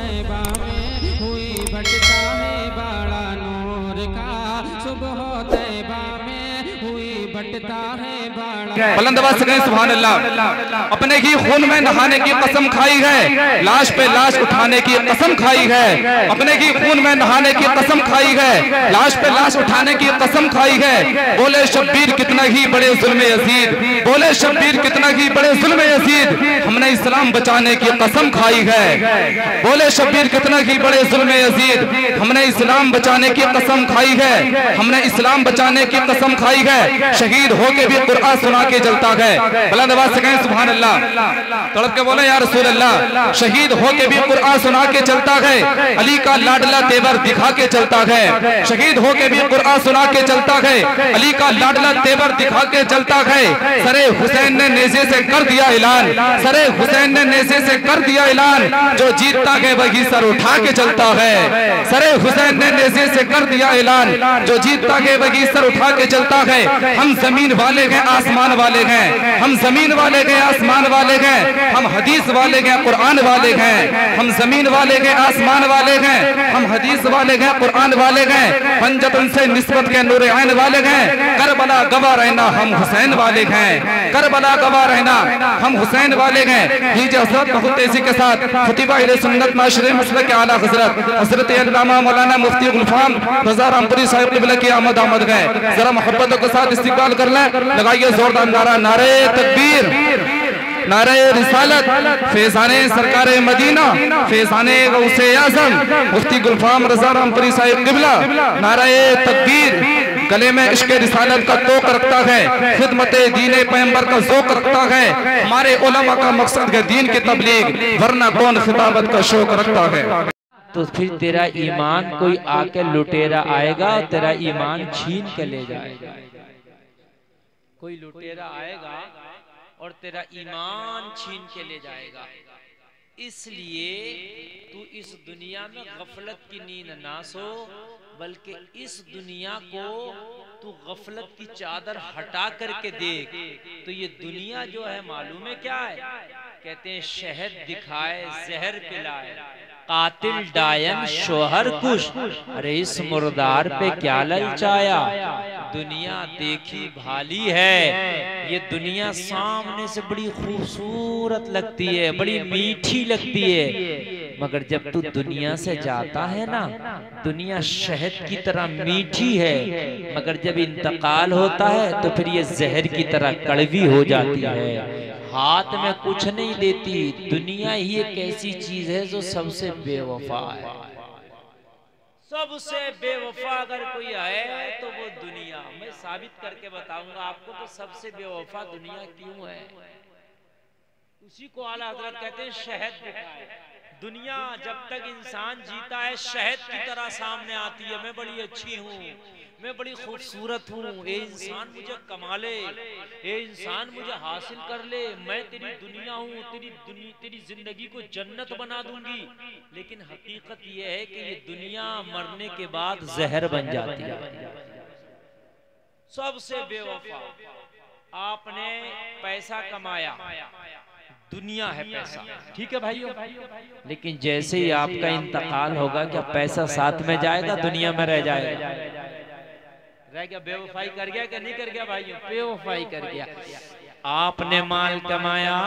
तैबा में हुई बटता है बड़ा नूर का, सुबह तैबा में हुई बटता है बड़ा। बुलंद आवाज से कहें सुभान अल्लाह। अपने ही खून में नहाने की कसम खाई है, लाश पे लाश उठाने की कसम खाई है। अपने ही खून में नहाने की कसम खाई है, लाश पे लाश उठाने की कसम खाई है। बोले शब्बीर कितना ही बड़े जुल्म यजीद, बोले शब्बीर कितना ही बड़े जुल्म यजीद, हमने इस्लाम बचाने की कसम खाई है। बोले शब्बीर कितना ही बड़े जुल्म यजीद, हमने इस्लाम बचाने की कसम खाई है। हमने इस्लाम बचाने की कसम खाई है। शहीद होके भी कुरान सुना के जलता है। बुलंद आवाज से कहें सुभान अल्लाह। तड़प के बोले या रसूल अल्लाह। शहीद होके भी कुरान सुना के चलता है। अली का लाडला तेवर दिखा के चलता है। शहीद होके भी कुरान सुना के चलता है। अली का लाडला तेवर दिखा के चलता है। सरे हुसैन ने नेज़े से कर दिया ऐलान, सरे हुसैन ने नेज़े से कर दिया ऐलान, जो जीतता है वही सर उठा के चलता है। सरे हुसैन ने नेज़े से कर दिया ऐलान, जो जीतता है वही सर उठा के चलता है। हम जमीन वाले हैं आसमान वाले हैं, हम जमीन वाले हैं आसमान वाले हैं, हम हदीस वाले हैं कुरान वाले हैं। हम जमीन वाले हैं आसमान वाले हैं, हम हदीस वाले हैं कुरान वाले हैं। पंजतन से निस्बत के नूर ऐन वाले हैं। करबला गवाह रहना हम हुसैन वाले हैं, करबला गवाह रहना हम हुसैन वाले हैं। लीजिए हजरत बहुत तेजी के साथ खुतीबा अहले सुन्नत माशरे मसलक के आला हजरत हजरत अल्लामा मौलाना मुफ्ती गुलफाम रज़ा रामपुरी साहिब क़िबला की आमद गए। जरा मोहब्बतों के साथ इस्तिक़बाल कर लें। लगाइए जोरदार नारा, नारे तकबीर, नारे रिसालत, फैज़ाने सरकारे मदीना, फैज़ाने गौसे आज़म मुफ्ती गुलफाम रज़ा रामपुरी साहिब क़िबला। नारे तकबीर गले में इश्क़ रिसालत का तोक रखता है, खिदमत दीन पैगंबर का ज़ौक़ रखता है। हमारे उलमा का मकसद है दीन की तबलीग, वरना कौन खिताबत का शौक रखता है। तो फिर तेरा ईमान कोई आके लुटेरा आएगा और तेरा ईमान छीन के ले जाएगा। कोई लुटेरा आएगा और तेरा ईमान छीन के ले जाएगा। इसलिए तू इस दुनिया में गफलत की नींद ना सो, बल्कि इस दुनिया को तू गफलत की चादर हटा करके देख। तो ये दुनिया जो है मालूम है क्या है? कहते हैं शहद दिखाए जहर पिलाए, कातिल डायन शोहर कुश। अरे इस मुर्दार पे क्या ललचाया? दुनिया देखी भाली है, ये दुनिया सामने से बड़ी खूबसूरत लगती है, बड़ी मीठी लगती है, मगर जब तू दुनिया से जाता है ना, दुनिया शहद की तरह मीठी है, मगर जब इंतकाल होता है तो फिर ये जहर की तरह कड़वी हो जाती है, हाथ में कुछ नहीं देती। दुनिया ही एक ऐसी चीज है जो सबसे बेवफा है। सबसे बेवफा अगर कोई है तो वो दुनिया। मैं साबित करके बताऊंगा आपको कि सबसे बेवफा दुनिया क्यों है। उसी को आला हज़रत कहते हैं शहद दिखाए। दुनिया जब तक इंसान जीता है शहद की तरह सामने आती है। मैं बड़ी अच्छी हूँ, मैं बड़ी खूबसूरत हूँ, ये इंसान मुझे कमा ले, ये इंसान मुझे हासिल कर ले, मैं तेरी दुनिया हूँ, तेरी जिंदगी को जन्नत बना दूंगी। लेकिन हकीकत ये है कि ये दुनिया मरने के बाद जहर बन जाती है। सबसे बेवफा, आपने पैसा कमाया, दुनिया है पैसा, ठीक है भाइयों, लेकिन जैसे ही आपका इंतकाल होगा क्या पैसा साथ में जाएगा, दुनिया में रह जाएगा? रह गया? बेवफाई कर गया क्या नहीं कर गया भाइयों? बेवफाई कर गया। आपने माल कमाया,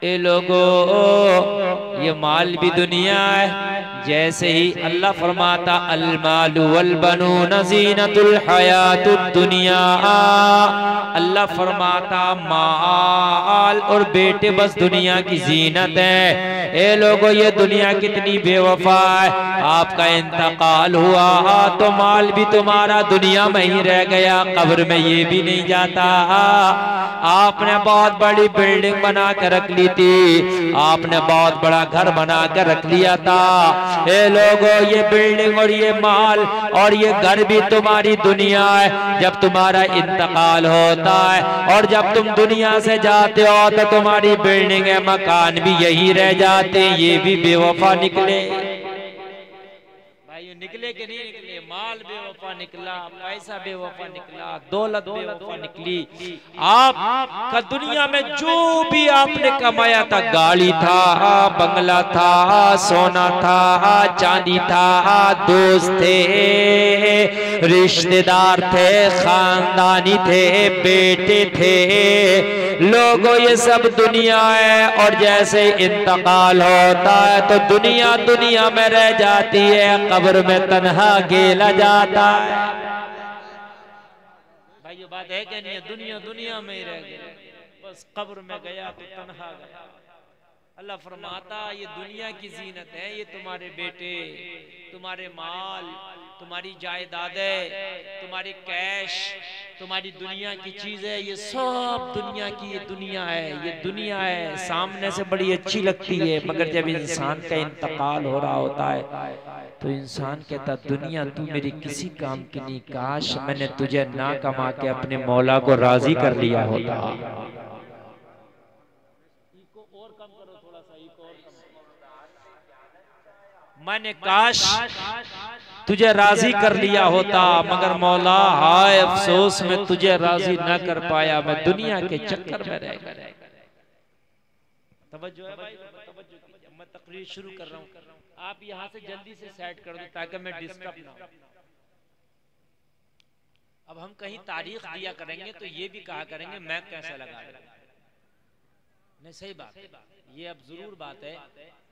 ए लोगों ये माल भी दुनिया है। जैसे ही अल्लाह फरमाता अल मालु वल बनून ज़ीनतुल हयातुद दुनिया, अल्लाह फरमाता माल और बेटे बस दुनिया की जीनत है। ए लोगों ये दुनिया कितनी बेवफा है। आपका इंतकाल हुआ तो माल भी तुम्हारा दुनिया में ही रह गया, कब्र में ये भी नहीं जाता। आपने बहुत बड़ी बिल्डिंग बना कर रख ली थी, आपने बहुत बड़ा घर बना कर रख लिया था। ए लोगों ये बिल्डिंग और ये माल और ये घर भी तुम्हारी दुनिया है। जब तुम्हारा इंतकाल होता है और जब तुम दुनिया से जाते हो तो तुम्हारी बिल्डिंग है, मकान भी यही रह जाते, ये भी बेवफा निकले। भाई निकले कि नहीं निकले? माल बेवफा निकला, पैसा बेवफा निकला, दौलत बेवफा निकली। आपका दुनिया में जो भी आपने कमाया था, गाड़ी था, बंगला था, सोना था, चांदी था, दोस्त थे, रिश्तेदार थे, खानदानी थे, बेटे थे, लोगों ये सब दुनिया है। और जैसे इंतकाल होता है तो दुनिया दुनिया में रह जाती है, कब्र में तन्हा अकेला जाता है। भाई ये बात है कि नहीं? दुनिया दुनिया में ही रह गया, बस कब्र में गया तो तन्हा गया। अल्लाह फरमाता ये दुनिया की जीनत है, ये तुम्हारे बेटे, तुम्हारे माल, तुम्हारी जायदादें, तुम्हारी कैश, तुम्हारी दुनिया की चीजें, ये सब दुनिया की, ये दुनिया है, ये दुनिया है। सामने से बड़ी अच्छी लगती है, मगर जब इंसान का इंतकाल हो रहा होता है तो इंसान कहता दुनिया तू मेरी किसी काम की नहीं, काश मैंने तुझे ना कमा के अपने मौला को राजी कर लिया होता। मैंने काश तुझे राजी कर लिया होता, मगर मौला हाय अफसोस में तुझे राजी न कर पाया, मैं दुनिया के चक्कर में रह गया। तवज्जो है भाई, तवज्जो कीजिए, मैं तकरीर शुरू कर रहा हूँ, आप यहाँ से जल्दी से सेट कर दो ताकि मैं डिस्टर्ब ना हो। अब हम कहीं तारीख दिया करेंगे तो ये भी कहा करेंगे मैं कैसा लगा, नहीं सही बात, ये अब जरूर बात है।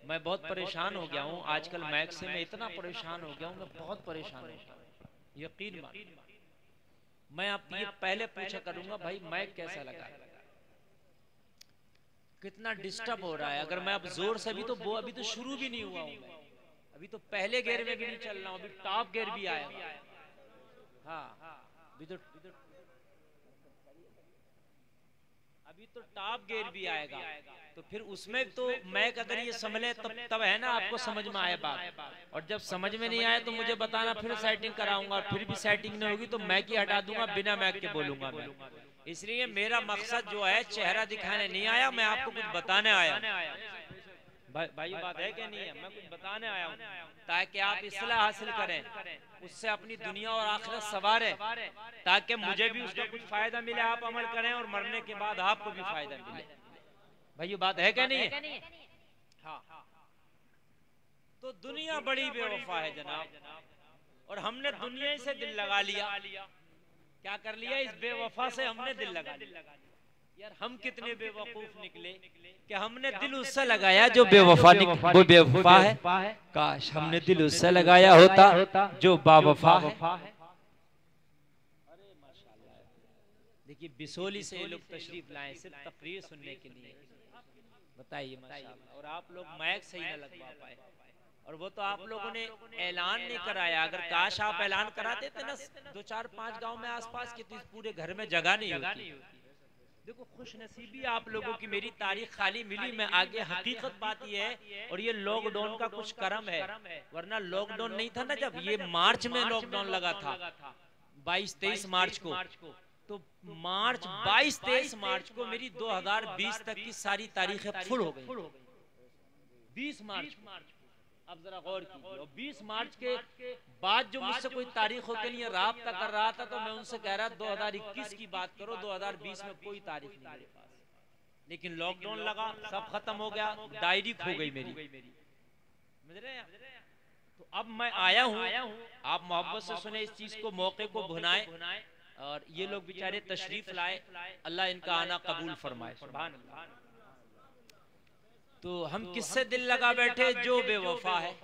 मैं बहुत परेशान हो गया हूँ आजकल, मैक से मैं इतना परेशान हो गया हूँ, मैं बहुत परेशान हो गया हूँ, यकीन मान। मैं आप ये पहले पूछा करूंगा भाई मैक कैसा लगा, कितना डिस्टर्ब हो रहा है। अगर मैं अब जोर से भी तो वो अभी तो शुरू भी नहीं हुआ हूँ, अभी तो पहले गेयर में भी नहीं चल रहा हूँ, अभी टॉप गेयर भी आया। हाँ अभी तो टॉप गेयर भी आएगा, तो फिर उसमें तो मैक अगर ये संभले तब है ना आपको समझ में आए बात। और जब समझ में नहीं आए तो मुझे बताना, फिर सेटिंग कराऊंगा, और फिर भी सेटिंग नहीं होगी तो मैक ही हटा दूंगा, बिना मैक के बोलूंगा मैं। इसलिए मेरा मकसद जो है चेहरा दिखाने नहीं आया, मैं आपको कुछ बताने आया। भाई बात है कि नहीं है? मैं कुछ बताने आया हूँ ताकि आप इस्लाह हासिल करें, उससे अपनी दुनिया और आखिरत संवारें, ताकि मुझे भी उसका कुछ फायदा मिले, आप अमल करें और मरने के बाद आपको भी फायदा मिले। भाई ये बात है क्या नहीं है? हाँ। तो दुनिया बड़ी बेवफा है जनाब, और हमने दुनिया से दिल लगा लिया। क्या कर लिया? इस बेवफा से हमने दिल लगा लिया। यार हम कितने बेवकूफ निकले कि हमने दिल उससे लगाया जो बेवफा वो बेवफा है। काश हमने दिल उससे लगाया होता जो बावफा है। अरे माशाल्लाह, देखिए बिसोली से ये लोग तशरीफ लाए सिर्फ तकरीर सुनने के लिए, बताइए माशाल्लाह। और आप लोग माइक सही न लगवा पाए, और वो तो आप लोगों ने ऐलान नहीं कराया। अगर काश आप ऐलान करा देते ना 2 4 5 गांव में आसपास के, तो इस पूरे घर में जगह नहीं होती। देखो खुश नसीबी आप लोगों की, मेरी तारीख खाली मिली, मैं आगे हकीकत बात ये है। और ये लॉकडाउन का कुछ करम है, वरना लॉकडाउन नहीं था ना, जब ये मार्च में लॉकडाउन लगा था 22-23 मार्च को, तो मार्च 22-23 मार्च को मेरी 2020 तक की सारी तारीखें फुल हो गई। 20 मार्च, अब जरा गौर कीजिए, और 20 मार्च के बाद जो मुझसे कोई तारीखों के लिए राब्ता कर रहा था, तो मैं उनसे कह रहा 2021 की बात करो, 2020 में कोई तारीख नहीं मेरे पास। लेकिन लॉकडाउन लगा, सब खत्म हो गया, डायरी खो गई मेरी, समझ रहे हैं? तो अब मैं आया हूँ, आप मोहब्बत से सुने इस चीज को, मौके को भुनाए, और ये लोग बेचारे तशरीफ लाए, अल्लाह इनका आना कबूल फरमाए, सुभान अल्लाह। तो हम किससे दिल लगा बैठे? जो बेवफा है।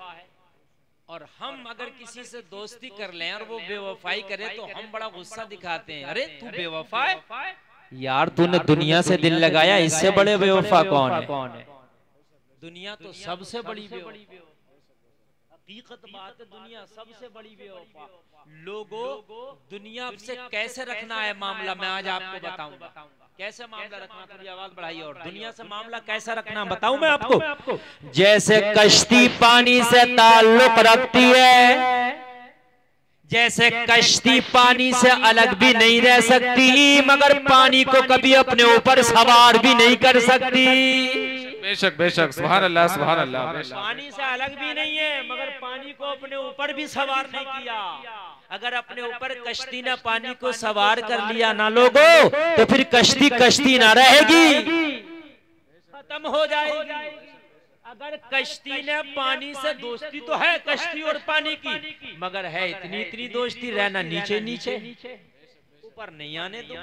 और हम अगर किसी से दोस्ती कर लें और वो बेवफाई करे तो हम बड़ा गुस्सा दिखाते हैं, अरे तू बेवफा है यार, तूने दुनिया से दिल लगाया, इससे बड़े बेवफा कौन है? दुनिया तो सबसे बड़ी बेवफा, हकीकत बात है, दुनिया सबसे बड़ी बेवफा। लोगों दुनिया से कैसे रखना है मामला, मैं आज आपको बताऊंगा कैसे मामला रखना। थोड़ी आवाज बढ़ाइए। और दुनिया से मामला कैसा रखना बताऊं मैं आपको। जैसे कश्ती पानी से ताल्लुक रखती है, जैसे कश्ती पानी से अलग भी नहीं रह सकती, मगर पानी को कभी अपने ऊपर सवार भी नहीं कर सकती। बेशक बेशक, सुभान अल्लाह सुभान अल्लाह। पानी से अलग भी नहीं है, मगर पानी को अपने ऊपर भी सवार नहीं किया। अगर अपने ऊपर कश्ती ने पानी को सवार कर लिया ना लोगों, तो फिर कश्ती कश्ती ना रहेगी, खत्म हो जाएगी। अगर कश्ती ने पानी से दोस्ती तो है कश्ती और पानी की, मगर है इतनी इतनी दोस्ती, रहना नीचे नीचे, ऊपर नहीं आने दो।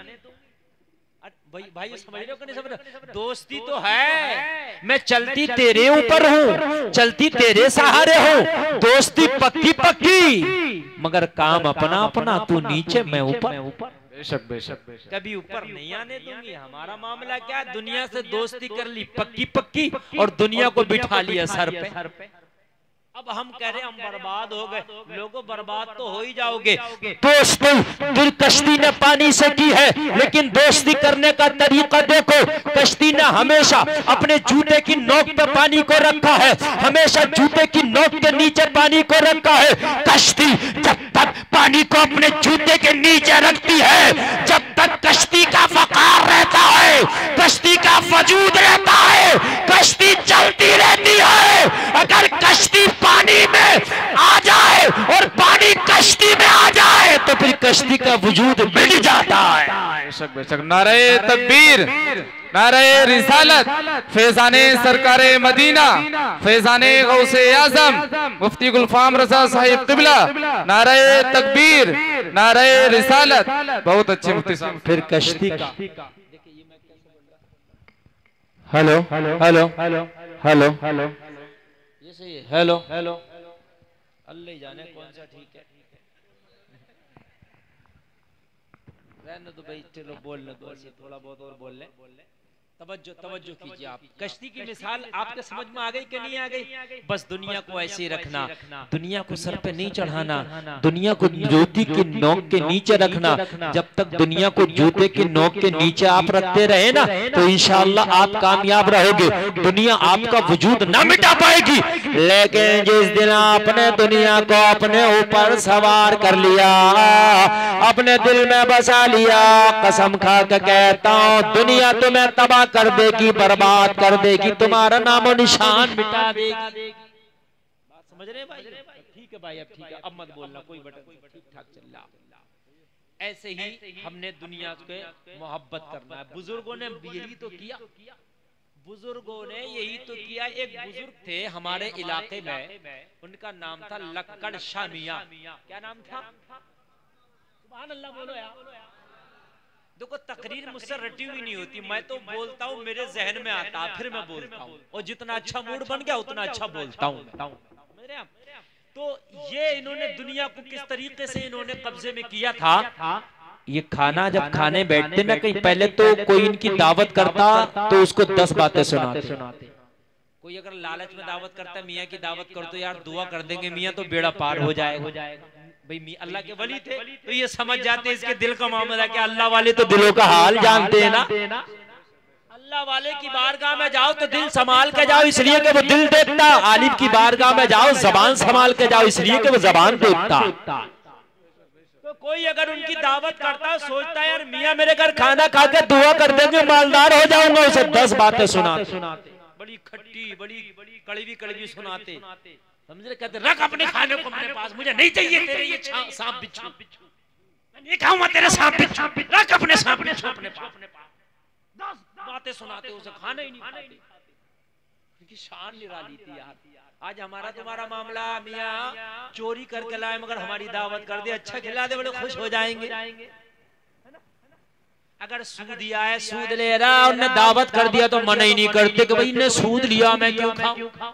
भाई समझ रहे हो कि नहीं समझ रहे? दोस्ती तो है, मैं चलती तेरे ऊपर हूँ, चलती तेरे सहारे हूँ, दोस्ती पक्की पक्की, मगर काम अपना अपना, तू नीचे मैं ऊपर। बेशक बेशक कभी ऊपर नहीं आने दूंगी। हमारा मामला क्या है, दुनिया से दोस्ती कर ली पक्की पक्की और दुनिया को बिठा लिया सर पे। अब हम कह रहे हैं हम बर्बाद हो गए, लोगों बर्बाद तो हो ही जाओगे। दोस्ती दिल कश्ती ने पानी से की है, लेकिन दोस्ती करने का तरीका देखो। कश्ती ने हमेशा अपने जूते की नोक पे पानी को रखा है, हमेशा जूते की नोक के नीचे पानी को रखा है। कश्ती जब तक पानी को अपने जूते के नीचे रखती है, जब तक कश्ती का वकार रहता है, कश्ती का वजूद रहता है, कश्ती चलती रहती है। अगर कश्ती पानी में आ जाए और पानी कश्ती में आ जाए, तो फिर कश्ती का वजूद मिट जाता है। बेशक बेशक। नारे तकबीर, नारे रिसालत, फैजाने सरकारे मदीना, फैजाने गौसे आजम मुफ्ती गुलफाम रजा साहिब किबला, नारे तकबीर, नारे रिसालत। बहुत अच्छे मुफ्ती साहब। फिर कश्ती का hello hello hello hello hello hello hello, अल्लाह जाने कौन सा ठीक है। रहने दो भाई, चलो बोल ले, थोड़ा बहुत और बोल ले। तवज्जो कीजिए आप। कश्ती की मिसाल आपके समझ में आ गई कि नहीं आ गई? बस दुनिया को ऐसे ही रखना, दुनिया को सर पे नहीं चढ़ाना, दुनिया को जूते की नोक के नीचे रखना। जब तक दुनिया को जूते की नोक के नीचे आप रखते रहे ना, तो इंशाअल्लाह आप कामयाब रहोगे। दुनिया आपका वजूद ना मिटा पाएगी, लेकिन जिस दिन आपने दुनिया को अपने ऊपर सवार कर लिया, अपने दिल में बसा लिया, कसम खा के कहता हूँ दुनिया तुम्हें तबाह कर देगी, बर्बाद कर देगी, तुम्हारा नामो निशान मिटा देगी। बात समझ रहे हैं भाई? ठीक है भाई, अब ठीक है, अब मत बोलना, कोई बटन ठीक ठाक चल रहा। ऐसे ही हमने दुनिया के मोहब्बत करना है। बुजुर्गों ने यही तो किया, बुजुर्गों ने यही तो किया। एक बुजुर्ग थे हमारे इलाके में, उनका नाम था लक्कड़ शाह मियां। क्या नाम था? सुभान अल्लाह बोलो यार। देखो तकरीर मुझसे रटी हुई नहीं होती, मैं तो बोलता हूँ मेरे जहन में आता, फिर मैं बोलता हूँ, और जितना अच्छा मूड बन गया उतना अच्छा बोलता हूँ। तो ये इन्होंने दुनिया को किस तरीके से इन्होंने कब्जे में किया था। ये खाना जब खाने बैठते ना, कहीं पहले तो कोई इनकी दावत करता तो उसको 10 बातें सुनाते। कोई अगर लालच में दावत करता है, मियाँ की दावत कर तो यार दुआ कर देंगे मियाँ तो बेड़ा पार हो जाएगा। भाई मियाँ अल्लाह के वली थे तो ये समझ जाते इसके दिल का मामला क्या। अल्लाह वाले तो दिलों का हाल जानते हैं ना। अल्लाह वाले की बारगाह में जाओ तो दिल संभाल के जाओ, इसलिए कि वो दिल देखता। आलिम की बारगाह में जाओ जबान संभाल के जाओ, इसलिए कि वो जबान देखता। तो कोई अगर उनकी दावत करता सोचता है यार मियाँ मेरे घर खाना खा के दुआ कर देंगे मालदार हो जाऊंगा, उसे 10 बातें सुनाते, बड़ी खट्टी बड़ी कड़वी सुनाते। समझ रहे? कहते रख अपने खाने को मेरे पास, मुझे नहीं चाहिए तेरे ये सांप बिच्छू, मैं नहीं खाऊंगा तेरे सांप बिच्छू, रख अपने सांप बिच्छू अपने पास। 10 बातें सुनाते, उसे खाना ही नहीं खाते। उनकी शान निराली थी यार। आज हमारा तुम्हारा मामला, मियाँ चोरी करके लाए मगर हमारी दावत कर दे, अच्छा खिला दे, बड़े खुश हो जाएंगे। अगर सूद लिया है, सूद ले रहा, उन्हें दावत कर दिया तो मना ही नहीं करते कि भाई इन्हें सूद लिया मैं क्यों खाऊं।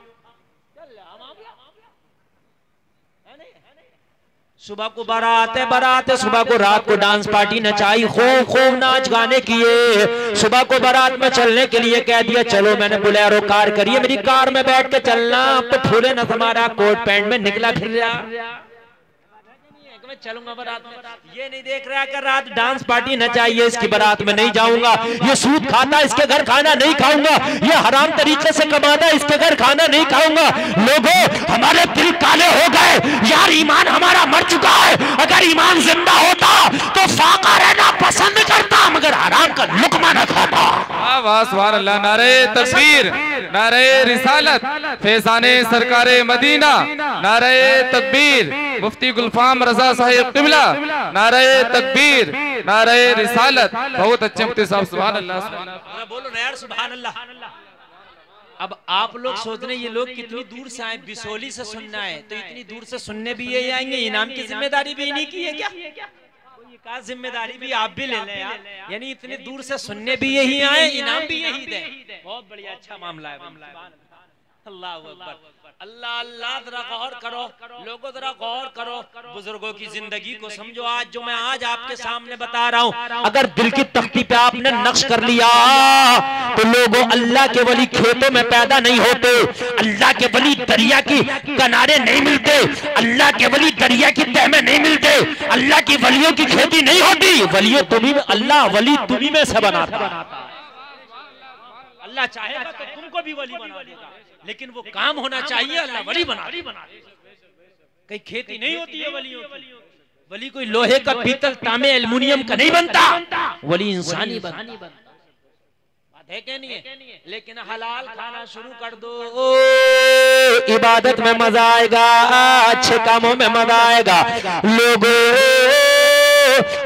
सुबह को बारात सुबह को रात को डांस पार्टी नचाई, खूब नाच गाने किए। सुबह को बारात में चलने के लिए कह दिया चलो, मैंने बोलेरो कार करिए, मेरी कार में बैठ के चलना। अब तो फूले न तुम्हारा कोट पैंट में निकला फिर रहा, मैं चलूंगा बारात में। ये नहीं देख रहा कि रात डांस पार्टी नचाई है, इसकी बारात में नहीं जाऊंगा। ये सूद खाता, इसके घर खाना नहीं खाऊंगा। ये हराम तरीके से कमाता, इसके घर खाना नहीं खाऊंगा। लोगों हमारे दिल काले हो गए यार, ईमान हमारा मर चुका है। अगर ईमान जिंदा होता तो फाका रहना पसंद करता, मगर हराम का लुकमा न खाता। सुभान अल्लाह। नारे तकबीर, नारे रिसालत, फैजाने सरकारे मदीना, नारे तकबीर, मुफ्ती गुलफाम रजा साहिब किबला, नारे तकबीर, नारे रिसालत। बहुत अच्छे मुफ्ती साहब, सुभान अल्लाह। बोलो ना यार सुभान अल्लाह। अब आप लोग सोच रहे हैं ये लोग कितनी दूर से आए, बिसोली से सुनना है, तो इतनी दूर से सुनने भी यही आएंगे, इनाम की जिम्मेदारी भी इन्हीं की है क्या? का जिम्मेदारी भी आप भी ले लें यार, यानी इतनी दूर से सुनने भी यही आए, इनाम भी यही दे। बहुत बढ़िया, अच्छा मामला है। अल्लाह अकबर, अल्लाह अल्लाह। जरा गौर करो लोगों, जरा गौर करो, बुजुर्गों की जिंदगी को समझो। आज जो मैं आज आपके सामने बता रहा हूँ, अगर दिल की तख्ती पे आपने नक्श कर लिया तो लोगों, अल्लाह के वली खेतों में पैदा नहीं होते, अल्लाह के वली दरिया की किनारे नहीं मिलते, अल्लाह के वली दरिया की तह में नहीं मिलते, अल्लाह की वलियों की खेती नहीं होती। वलियों तुम्ही में, अल्लाह वली तुम्ही में से बनाता। अल्लाह चाहेगा तो तुमको भी वली बना देगा, लेकिन वो काम होना चाहिए, अल्लाह वली बना। कहीं खेती नहीं होती है वलियों की। वली कोई लोहे का, पीतल, तांबे, एल्युमिनियम का नहीं बनता, वली इंसानी बनता। बात है क्या नहीं है? लेकिन हलाल खाना शुरू कर दो, इबादत में मजा आएगा, अच्छे कामों में मजा आएगा। लोगों,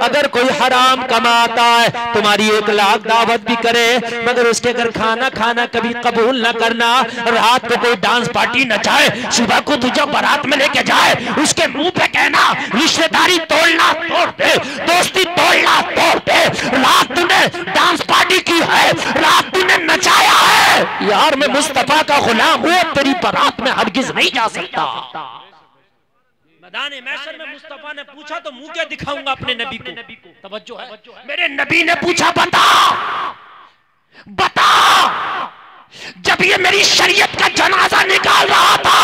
अगर कोई हराम कमाता है, तुम्हारी 1 लाख दावत भी करे, मगर उसके घर खाना खाना कभी कबूल न करना। रात को कोई डांस पार्टी नचाए, सुबह को तुझे बारात में लेके जाए, उसके मुंह पे कहना रिश्तेदारी तोड़ना तोड़ दे, दोस्ती तोड़ना तोड़ दे। रात तूने डांस पार्टी की है, रात तूने नचाया है, यार मैं मुस्तफा का गुलाम हूँ, तेरी बारात में हरगिज नहीं जा सकता। मैदाने महशर में मुस्तफा ने पूछा तो मुंह क्या दिखाऊंगा अपने नबी को? तवज्जो है, मेरे नबी ने पूछा, बता बता, जब ये मेरी शरीयत का जनाजा निकाल रहा था,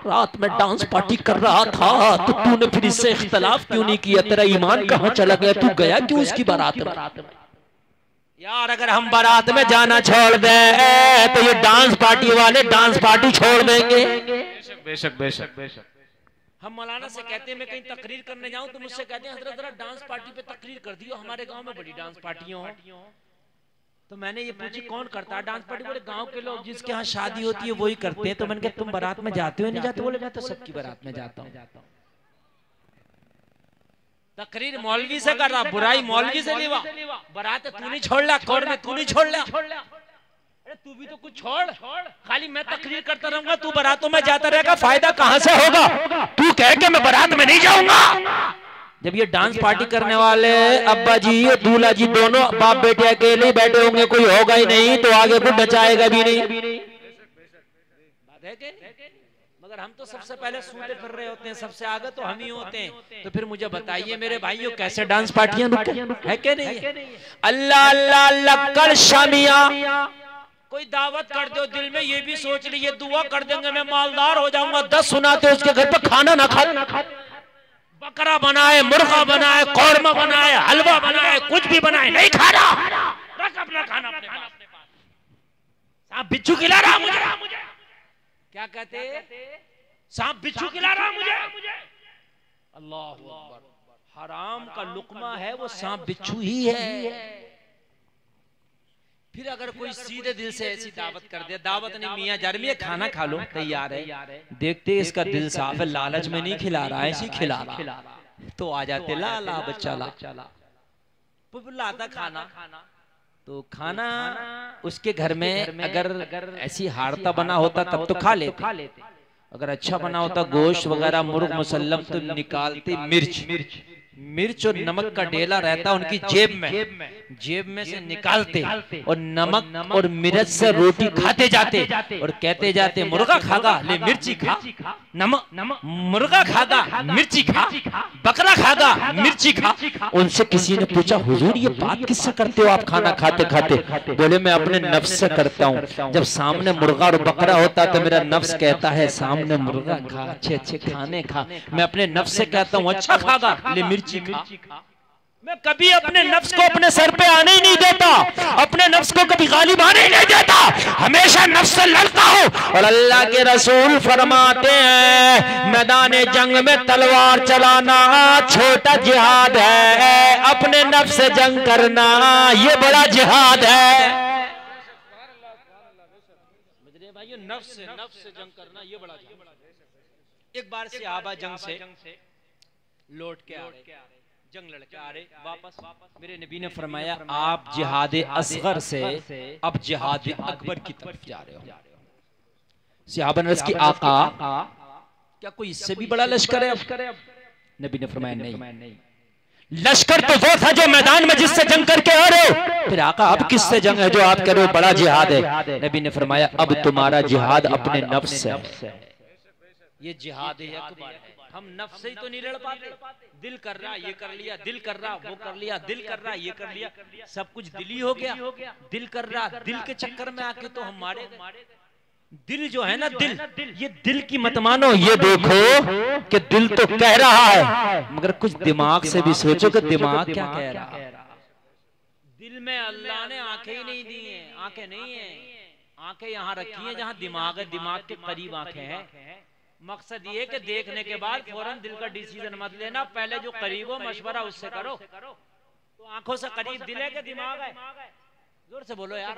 रात में डांस पार्टी कर रहा था, तो तूने फिर इससे इख्तलाफ क्यों नहीं किया? तेरा ईमान कहाँ चला गया? तू गया क्यों उसकी बारात में? यार अगर हम बारात में जाना छोड़ दें तो ये डांस पार्टी वाले डांस पार्टी छोड़ देंगे। बेशक बेशक बेशक। हम मौलाना से कहते हैं मैं कहीं तकरीर करने जाऊं तो मुझसे कहते हैं हजरत जरा डांस पार्टी पे तकरीर कर दियो, हमारे गांव में बड़ी डांस पार्टियां हो। तो मैंने ये पूछी कौन करता है डांस पार्टी? बोले गांव के लोग, जिसके यहाँ शादी होती है वही करते हैं। तो मैंने कहा तुम बारात में जाते हो नहीं जाते? बोले जाते, सबकी बारात में जाता हूँ। तकरीर मौलवी से कर रहा, बुराई मौलवी से लेवा, बारात तू नहीं छोड़ ला, कौर में तू नहीं छोड़ ला। अरे तू भी तो कुछ छोड़, खाली मैं तकरीर करता रहूंगा, तू बारातों में जाता रहेगा, फायदा कहां से होगा? तू कह के मैं बारात में नहीं जाऊंगा। जब ये डांस पार्टी करने वाले अब्बा जी और दूल्हा जी दोनों बाप बेटे अकेले ही बैठे होंगे, कोई होगा ही नहीं, तो आगे कुछ नचाएगा भी नहीं। बात है कि मगर हम तो सबसे पहले सूते फिर रहे होते हैं, सबसे आगे तो हम ही होते हैं। तो फिर मुझे बताइए मेरे भाइयों, कैसे डांस पार्टियां है क्या नहीं? अल्लाह अल्लाह अल्लाह, कल शामिया कोई दावत कर दो, दिल में ये भी सोच ली ये दुआ कर देंगे मैं मालदार हो जाऊंगा, 10 सुनाते उसके घर पर खाना ना खा, बकरा बनाए, मुर्गा बनाए, कौरमा बनाए, हलवा बनाए, कुछ भी बनाए, नहीं खाना, रख अपना खाना अपने पास। सांप बिच्छू खिला रहा मुझे, क्या कहते? सांप बिच्छू खिला रहा मुझे। अल्लाह अकबर, हराम का लुकमा है वो सांप बिच्छू ही है। फिर अगर कोई सीधे दिल से ऐसी दावत कर दे, दावत नहीं मियां जारमी खाना खा लो, तैयार है, देखते इसका दिल साफ है, लालच में नहीं खिला रहा है, ऐसी खिला रहा, तो आ जाते ला ला बच्चा ला, लाता खाना। तो खाना उसके घर में अगर ऐसी हारता बना होता तब तो खा लेते, अगर अच्छा बना होता गोश्त वगैरह मुर्ग मुसल्लम तो निकालते मिर्च और नमक का डेला रहता उनकी जेब में से निकालते और नमक और मिर्च से रोटी खाते जाते और कहते जाते मुर्गा खागा ले मिर्ची खा, नमक मुर्गा खागा मिर्ची खा, बकरा खागा मिर्ची खा। उनसे किसी ने पूछा हुजूर ये बात किससे करते हो आप खाना खाते खाते? बोले मैं अपने नफ्स से करता हूँ। जब सामने मुर्गा और बकरा होता तो मेरा नफ्स कहता है सामने मुर्गा खा, अच्छे अच्छे खाने खा। मैं अपने नफ्स से कहता हूँ अच्छा खागा ले मिर्ची खा। मैं कभी अपने नफ्स को अपने सर पे आने ही नहीं देता, अपने नफ्स को कभी गालिब आने ही नहीं देता, हमेशा नफ्स से लड़ता हूँ। और अल्लाह के रसूल फरमाते हैं मैदान जंग में तलवार चलाना छोटा जिहाद है, अपने नफ्स से जंग करना ये बड़ा जिहाद है। भाइयों नफ्स से जंग करना ये बड़ा जिहाद है। एक बार सहाबा जंग से लौट के आ रहे, जंग लड़के आ रहे वापस, मेरे नबी ने फरमाया आप जिहाद असगर से अब जिहाद अकबर की तरफ जा रहे हो। सहाबा ने अर्ज़ की आका क्या कोई इससे भी बड़ा लश्कर है? नबी ने फरमाया नहीं, लश्कर तो वो था जो मैदान में जिससे जंग करके आ रहे हो। फिर आका अब किससे जंग है जो आप कर रहे हो? बड़ा जिहाद है। नबी ने फरमाया अब तुम्हारा जिहाद अपने नफ्स है, ये जिहाद अकबर है। हम नफ्स से ही तो नहीं लड़ पाते, दिल कर रहा ये कर लिया, दिल कर रहा वो कर लिया, दिल कर रहा ये कर लिया, सब कुछ दिल ही हो गया। दिल कर रहा, दिल के चक्कर में आके तो हम मारे। दिल जो है ना, दिल, ये दिल की मत मानो, ये देखो कि दिल तो कह रहा है, मगर कुछ दिमाग से भी सोचो कि दिमाग क्या कह रहा है। दिल में अल्लाह ने आंखें ही नहीं दी हैं, आंखें नहीं है, आंखें यहाँ रखी हैं जहाँ दिमाग है, दिमाग के करीब आंखें हैं। मकसद ये कि देखने के बाद फौरन दिल का डिसीजन मत लेना, पहले जो करीब हो मशवरा उससे करो। तो आंखों से करीब दिल है कि दिमाग है? जोर से बोलो यार,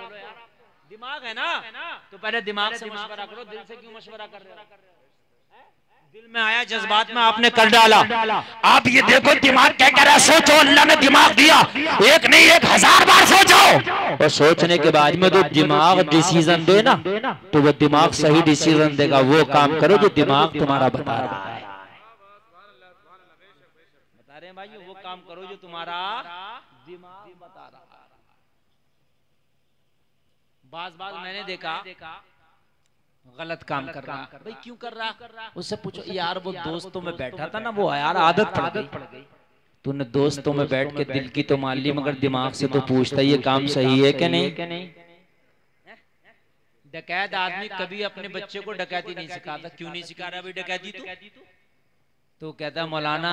दिमाग है ना, तो पहले दिमाग से मशवरा करो, दिल से क्यों मशवरा कर रहे हो? दिल में आया, जज्बात में आपने कर डाला। आप ये देखो दिमाग क्या कह रहा है, सोचो, अल्लाह ने दिमाग दिया, एक नहीं 1000 बार सोचो, और सोचने के बाद में तो दिमाग डिसीजन दे ना, तो वो दिमाग सही डिसीजन देगा। वो काम करो जो दिमाग तुम्हारा बता रहा है। बता रहे हैं भाई, वो काम करो जो तुम्हारा दिमाग बता रहा है। बाज मैंने देखा गलत काम कर रहा, भाई क्यों कर रहा? उससे पूछो यार, वो दोस्तों में बैठा था ना, वो यार आदत पड़ गई। तूने दोस्तों में बैठ के दिल की तो मान ली, मगर दिमाग से तो पूछता ये काम सही है कि नहीं? डकैत आदमी कभी अपने बच्चे को डकैती नहीं सिखाता। क्यों नहीं सिखा रहा भाई डकैती? तो कहता मौलाना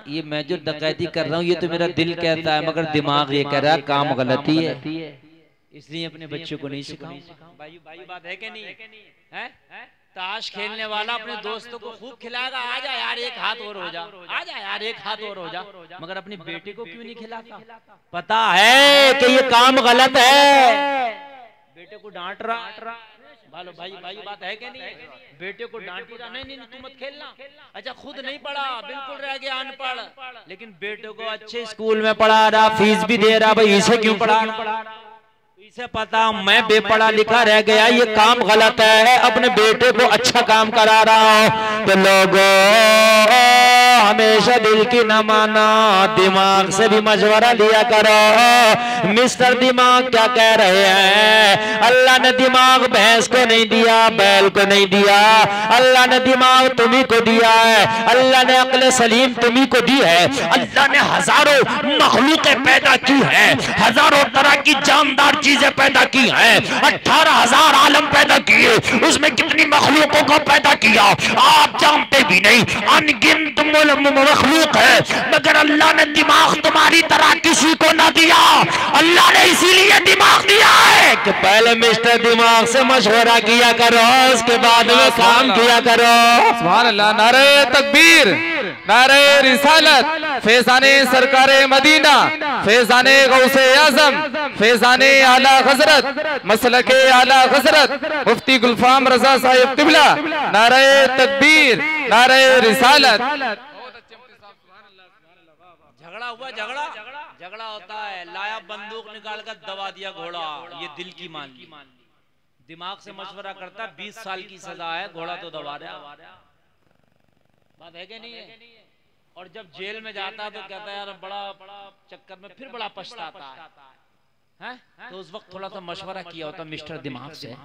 ये मैं जो डकैती कर रहा हूँ ये तो मेरा दिल कहता है, मगर दिमाग ये कह रहा है काम गलती है, इसलिए अपने बच्चों को नहीं सिखाऊं। भाई बात है कि नहीं है? ताश खेलने वाला अपने दोस्तों को खूब खिलाएगा, आजा यार एक हाथ और हो जा, आजा यार एक हाथ और हो जा, मगर अपनी बेटी को क्यों नहीं खिलाता? पता है कि ये काम गलत है, बेटे को डांट रहा। भालो भाई बात है कि नहीं? बेटे को डांट रहा, नहीं तू मत खेलना। अच्छा खुद नहीं पढ़ा, बिल्कुल रह गया अनपढ़, लेकिन बेटे को अच्छे स्कूल में पढ़ा रहा, फीस भी दे रहा, भाई इसे क्यों पढ़ा? इसे पता मैं बेपढ़ा लिखा रह गया, ये काम गलत है, अपने बेटे को अच्छा काम करा रहा हूं। तो लोगों हमेशा दिल की न माना, दिमाग से भी मशवरा लिया करो। मिस्टर दिमाग क्या कह रहे हैं? अल्लाह ने दिमाग भैंस को नहीं दिया, बैल को नहीं दिया, अल्लाह ने दिमाग तुम्ही को दिया है, अल्लाह ने अक्ल सलीम तुम्ही को दी है। अल्लाह ने हजारों मखलूकें पैदा की है, हजारों तरह की जानदार चीजें पैदा की हैं, 18,000 आलम पैदा किए, उसमें कितनी मखलूकों को पैदा किया आप जानते भी नहीं, अनगिनत मखलूक है, मगर अल्लाह ने दिमाग तुम्हारी तरह किसी को ना दिया। अल्लाह ने इसीलिए दिमाग दिया है कि पहले मिस्टर दिमाग से मशवरा किया करो, उसके बाद में काम किया करो। सुभान अल्लाह। नारे तकबीर, नारे रिसालत, फैज़ाने सरकारे मदीना, फैज़ाने गौसे आज़म, फैज़ाने आला हज़रत, मसलके आला हज़रत मुफ्ती गुलफाम रज़ा साहिब क़िबला। नारे तकबीर, नारे रिसालत। झगड़ा होता है, लाया बंदूक निकाल कर दबा दिया घोड़ा, ये दिल की मान ली। दिमाग से मशवरा करता 20 साल की सजा है, घोड़ा तो दबा रहा। बात है कि नहीं है? और जब जेल में जाता है तो कहता है यार बड़ा चक्कर में, फिर बड़ा पछताता है। तो उस वक्त थोड़ा सा मशवरा किया होता मिस्टर दिमाग से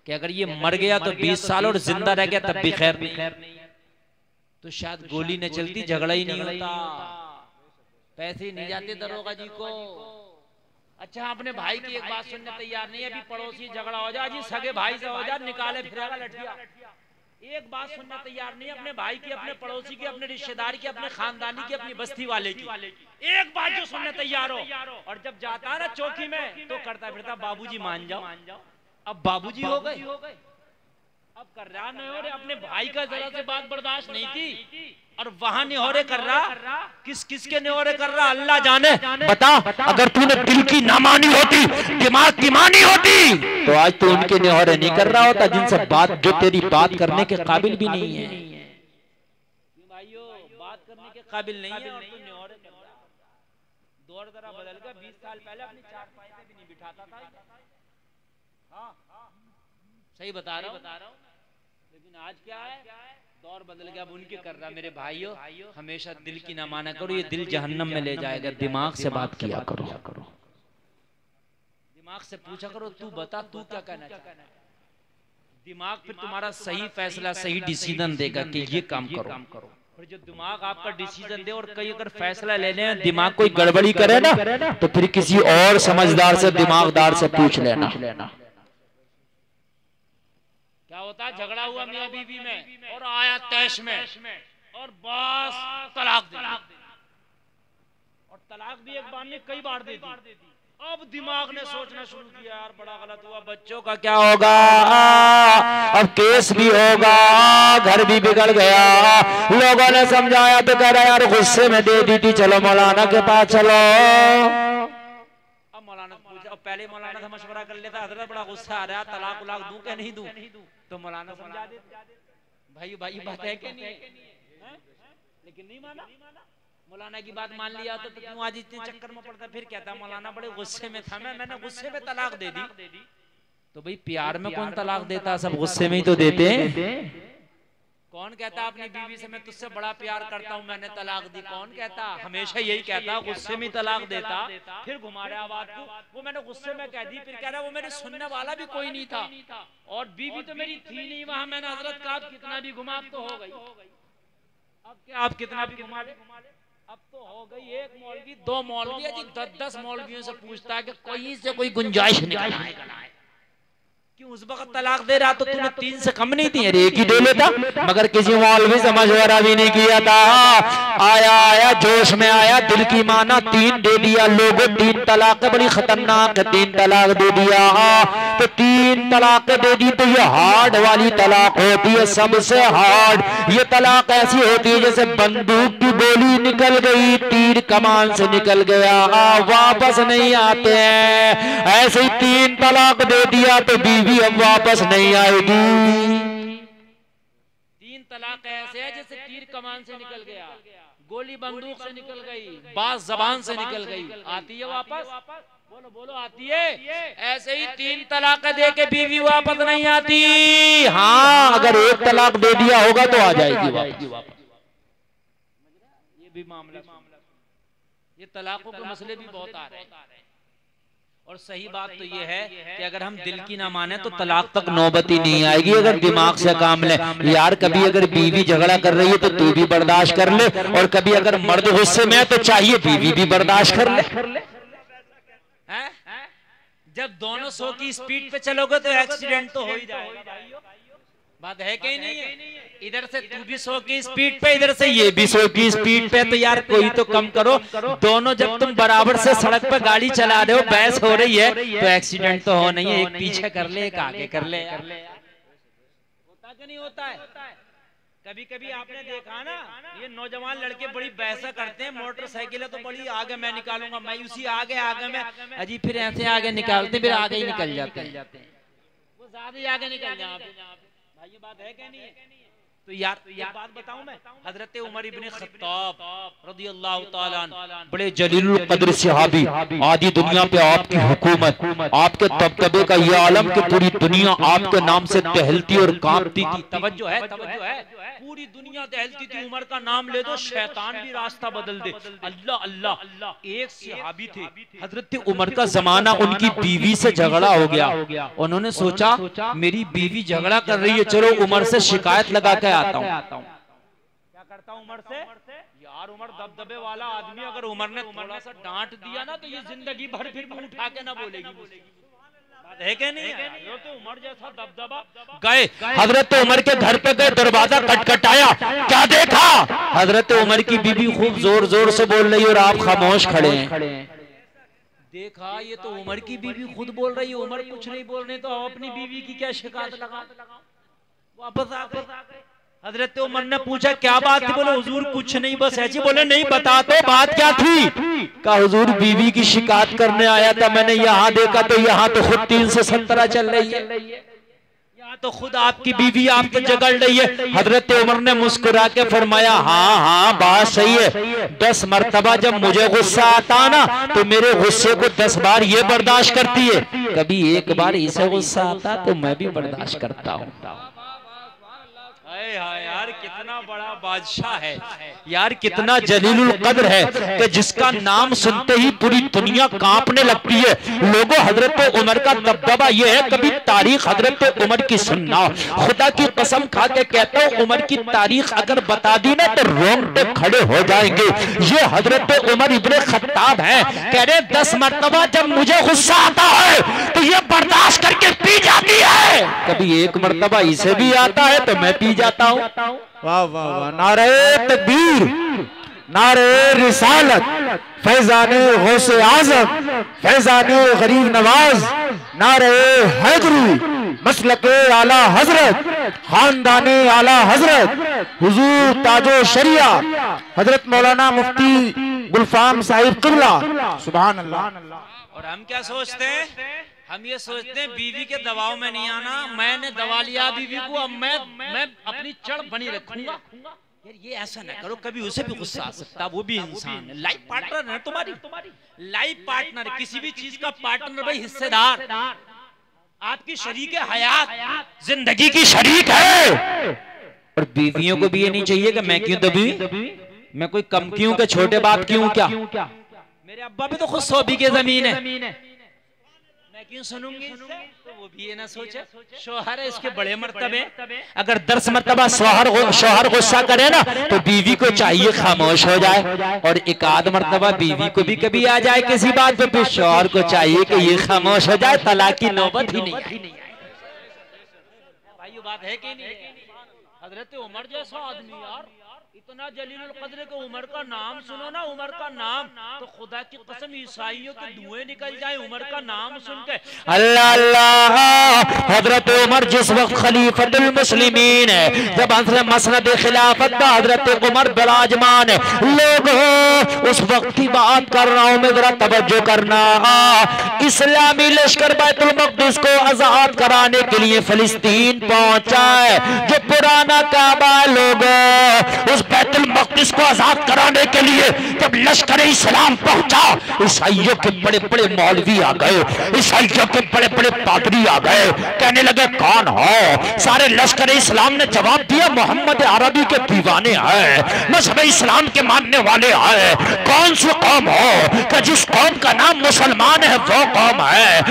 कि अगर ये मर गया तो 20 साल और जिंदा रह गया तब भी खैर नहीं, तो शायद गोली न चलती, झगड़ा ही नहीं होता, पैसे ही नहीं जाते दरोगा जी को। अच्छा अपने भाई की एक बात सुनने तैयार नहीं है, अभी पड़ोसी झगड़ा हो जाए जी, सगे भाई से हो जाए, निकाले फिरेगा लठिया। एक बात सुनने तैयार नहीं है अपने भाई की, अपने पड़ोसी की, अपने रिश्तेदार की, अपने खानदानी की, अपनी बस्ती वाले की, एक बात जो सुनने तैयार हो। और जब जाता है ना चौकी में तो करता फिरता बाबूजी मान जाओ। अब बाबूजी हो गए, अब कर रहा नहीं, अपने भाई का जरा से बात बर्दाश्त नहीं की और वहां निहोरे कर रहा। किस के निहोरे कर रहा अल्लाह जाने। बता अगर तूने दिल की ना मानी होती, दिमाग की मानी होती, तो आज तू उनके निहोरे नहीं कर रहा होता जिनसे बात, जो तेरी बात करने के काबिल भी नहीं है। काबिल नहीं है और तू न्योर है। दौर जरा बदल गया, 20 साल पहले अपनी चार पाई पे भी नहीं बिठाता था। हाँ सही बता रहा हूँ। लेकिन आज क्या है, दौर बदल गया। अब उनके कर रहा। मेरे भाइयों, हमेशा दिल की ना माना करो, ये दिल जहन्नम में ले जाएगा। दिमाग से बात किया करो, दिमाग से पूछा करो, तू बता तू क्या कहना चाहता है। दिमाग फिर तुम्हारा सही फैसला, सही डिसीजन देगा कि ये काम करो। और जो दिमाग आपका डिसीजन दे और कई अगर फैसला लेने में दिमाग कोई गड़बड़ी करे ना, तो फिर किसी और समझदार से, दिमागदार से पूछ लेना। क्या होता है, झगड़ा हुआ मियां बीवी में और आया तैश में और बस तलाक दे दी। और तलाक भी एक बार नहीं कई बार दे दी। अब दिमाग ने सोचना शुरू किया, यार बड़ा गलत हुआ, बच्चों का क्या होगा, अब केस भी होगा, घर भी बिगड़ गया। लोगों ने समझाया तो कह रहा यार गुस्से में दे दी थी, चलो मौलाना के पास चलो। अब मौलाना पूछा, अब पहले मौलाना से मशवरा कर लेता, हजरत बड़ा गुस्सा आ रहा है, तलाक उलाक दूं क्या नहीं दूं, तो मौलाना समझा देते भाई बात है कि नहीं, लेकिन नहीं माना। मौलाना की बात मान लिया तो क्यों आज इतने चक्कर में पड़ता। फिर कहता मौलाना बड़े गुस्से में था, मैंने गुस्से में तलाक दे दी। तो भाई प्यार में कौन तलाक देता, सब गुस्से में ही तो देते हैं। कौन कहता अपनी बीवी से मैं तुझसे बड़ा प्यार करता हूँ मैंने तलाक दी, कौन कहता, हमेशा यही कहता गुस्से में तलाक देता। फिर घुमा रहा बात को, वो मैंने गुस्से में कह दी, फिर कह रहा वो मेरे सुनने वाला भी कोई नहीं था और बीवी तो मेरी थी नहीं वहां। मैंने हजरत का आप कितना भी घुमा तो हो गई। अब क्या आप कितना भी घुमा ले, अब तो हो गई। एक मौलवी, दो मौलवी, 10 मौलवियों से पूछता है कि कोई से कोई गुंजाइश निकल आए। क्यों उस वक्त तलाक दे रहा तो तूने 3 से कम नहीं थी, अरे एक ही दे लेता। मगर किसी मौलवी से मशवरा भी नहीं किया था। आया जोश में आया, दिल की माना, 3 दे दिया। लोगों 3 तलाक बड़ी खतरनाक है, 3 तलाक दे दिया। तो 3 तलाक दे दी तो ये हार्ड वाली तलाक होती है, सबसे हार्ड। ये तलाक ऐसी होती है जैसे बंदूक की गोली निकल गई, तीर कमान से निकल गया, वापस नहीं आते हैं। ऐसे ही 3 तलाक दे दिया तो बीवी अब वापस नहीं आएगी। 3 तलाक ऐसे है जैसे तीर कमान से निकल गया, गोली बंदूक से निकल गई, बात जबान से निकल गई, आती है वापस? बोलो आती है? ऐसे ही 3 तलाक दे के बीवी वापस नहीं आती। हाँ अगर 1 तलाक दे दिया होगा तो आ जाएगी वापस। ये भी मामला, ये तलाकों के मसले भी बहुत आ रहे हैं। और सही बात तो ये है कि अगर हम दिल की ना माने तो तलाक तक नौबत ही नहीं आएगी अगर दिमाग से काम ले। यार कभी अगर बीवी झगड़ा कर रही है तो तू भी बर्दाश्त कर ले, और कभी अगर मर्द गुस्से में है तो चाहिए बीवी भी बर्दाश्त कर ले। जब दोनों 100 की स्पीड पे चलोगे तो एक्सीडेंट तो हो ही जाएगा। बात है कि नहीं है? इधर से तू भी 100 की स्पीड पे, इधर से ये भी 100 की स्पीड पे, तो यार कोई तो कम करो। दोनों जब तुम बराबर से सड़क पर गाड़ी चला रहे हो, बहस हो रही है, तो एक्सीडेंट तो हो नहीं है। एक पीछे कर ले, एक आगे कर ले। होता कि नहीं होता है? कभी कभी आपने देखा ना, ये नौजवान लड़के बड़ी बहसा करते हैं, मोटरसाइकिल है तो बड़ी आगे मैं निकालूंगा, मैं उसी आगे में अजी, फिर ऐसे आगे निकालते, फिर आगे ही निकल जाते हैं। वो ज्यादा ही आगे निकल जाते हैं। भाई ये बात है क्या नहीं है? तो यार बात बताऊं मैं, हजरत उमर इब्न खत्ताब रदियल्लाहु ताला अन्हु बड़े जलीलुल कद्र सहाबी, आधी दुनिया पे आपकी हुकूमत, आपके दबदबे का ये आलम कि पूरी दुनिया आपके नाम से टहलती और कांपती थी। तवज्जो है, पूरी दुनिया टहलती थी। उमर का नाम ले दो शैतान भी रास्ता बदल दे। अल्लाह अल्लाह। एक सहाबी थे, हजरत उमर का जमाना, उनकी बीवी से झगड़ा हो गया। उन्होंने सोचा मेरी बीवी झगड़ा कर रही है, चलो उमर से शिकायत लगा के आता हूँ। क्या करता हूँ उमर से? यार उमर दबदबे वाला आदमी, अगर उमर ने थोड़ा सा डांट दिया ना तो ये जिंदगी भर फिर मुंह उठा के ना बोलेगी। है कि नहीं? तो उमर जैसा दबदबा। गए हजरत उमर के घर पे गए, दरवाजा खटखटाया, क्या देखा? हजरत उमर की बीवी खूब जोर जोर से बोल रही है और आप खामोश खड़े हैं। देखा ये तो उमर की बीवी खुद बोल रही है, उमर कुछ नहीं बोल रहे, तो अपनी बीवी की क्या शिकायत लगा। वापस आ गए। हजरत उमर ने पूछा क्या बात थी? बोले हुजूर कुछ नहीं, बस ऐसी। बोले नहीं बता तो बात क्या थी? कहा हुजूर बीवी की शिकायत करने आया था, मैंने यहाँ देखा तो यहाँ तो खुद 317 चल रही है। यहाँ तो खुद आपकी बीवी आप पे जगड़ रही है। हजरत उमर ने मुस्कुरा के फरमाया, हाँ हाँ बात सही है। 10 मरतबा जब मुझे गुस्सा आता ना तो मेरे गुस्से को 10 बार ये बर्दाश्त करती है, कभी एक बार इसे गुस्सा आता तो मैं भी बर्दाश्त करता हूँ। यार कितना बड़ा बादशाह है यार, कितना जलीलुल कद्र है कि जिसका नाम सुनते ही पूरी दुनिया कांपने लगती है। लोगों, हजरत उमर का दबदबा यह है, कभी तारीख हजरत उमर की सुनना, खुदा की कसम खा के कहता हूँ उमर की तारीख अगर बता दी ना तो रोंगटे खड़े हो जाएंगे। ये हजरत उमर इब्ने खत्ताब है, कह रहे 10 मरतबा जब मुझे गुस्सा आता है तो ये बर्दाश्त करके पी जाती है, कभी एक मरतबा इसे भी आता है तो मैं पी जाता हूँ। वाह वाह वाह, नारे तकबीर, नारे रिसालत, फैजाने गौसे आजम, फैजाने गरीब नवाज, नारे हैदरी, मसलके आला हजरत, खानदाने आला हजरत, हुजूर ताजो शरिया हजरत मौलाना मुफ्ती गुलफाम साहिब किबला, सुभान अल्लाह। और हम क्या सोचते हैं, हम ये सोचते हैं बीवी के दबाव में नहीं आना, मैंने दबा लिया बीवी को, अब मैं अपनी चढ़ बनी रखूंगा। यार ये ऐसा ना करो, कभी उसे भी गुस्सा आ सकता है, वो भी इंसान है, लाइफ पार्टनर है तुम्हारी लाइफ पार्टनर, किसी भी चीज का पार्टनर भाई हिस्सेदार, आपकी शरीक हयात, जिंदगी की शरीक है। और बीवियों को भी ये नहीं चाहिए कि मैं क्यों दबी, मैं कोई कम क्यों, के छोटे बाप क्यों, क्या मेरे अब्बा भी तो खुद 100 बीघे जमीन है, मैं क्यों सुनूंगी इससे? तो वो भी ये ना सोचे, शोहर है इसके बड़े मर्तबे, अगर 10 मर्तबा शोहर गुस्सा करे ना तो बीवी को चाहिए खामोश हो जाए, और एक आध मर्तबा बीवी को भी कभी आ जाए किसी बात पे, फिर शोहर को चाहिए कि ये खामोश हो जाए, तलाक की नौबत ही नहीं आए। भाई ये बात है कि नहीं? हजरत उमर जैसा आदमी यार, इतना जलीलुल कद्र के उमर का नाम सुनो ना, उमर का नाम तो खुदा की कसम ईसाइयों के धुएं निकल जाए उमर का नाम सुन के। अल्लाह अल्लाह। हजरत उमर जिस वक्त खलीफतुल मुस्लिमीन है, जब मसनद खिलाफत का हजरत उमर विराजमान है, लोगों उस वक्त की बात कर रहा हूं मैं, जरा तवज्जो करना। इस्लामी लश्कर बैतुल मक़दिस को आजाद कराने के लिए फिलिस्तीन पहुंचा है, जो पुराना काबा लोगों उस बैतुल मक़दिस को आजाद कराने के लिए जब लश्कर इस्लाम पहुंचा, ईसाइयों के बड़े बड़े मौलवी आ गए, ईसाइयों के बड़े बड़े पादरी आ गए, कहने लगे कौन हो? सारे लश्कर इस्लाम ने जवाब दिया मोहम्मद अरबी के दीवाने आए, मज़हब इस्लाम के मानने वाले आए। कौन सी कौम हो कि जिस कौम का नाम मुसलमान है वो कौम है?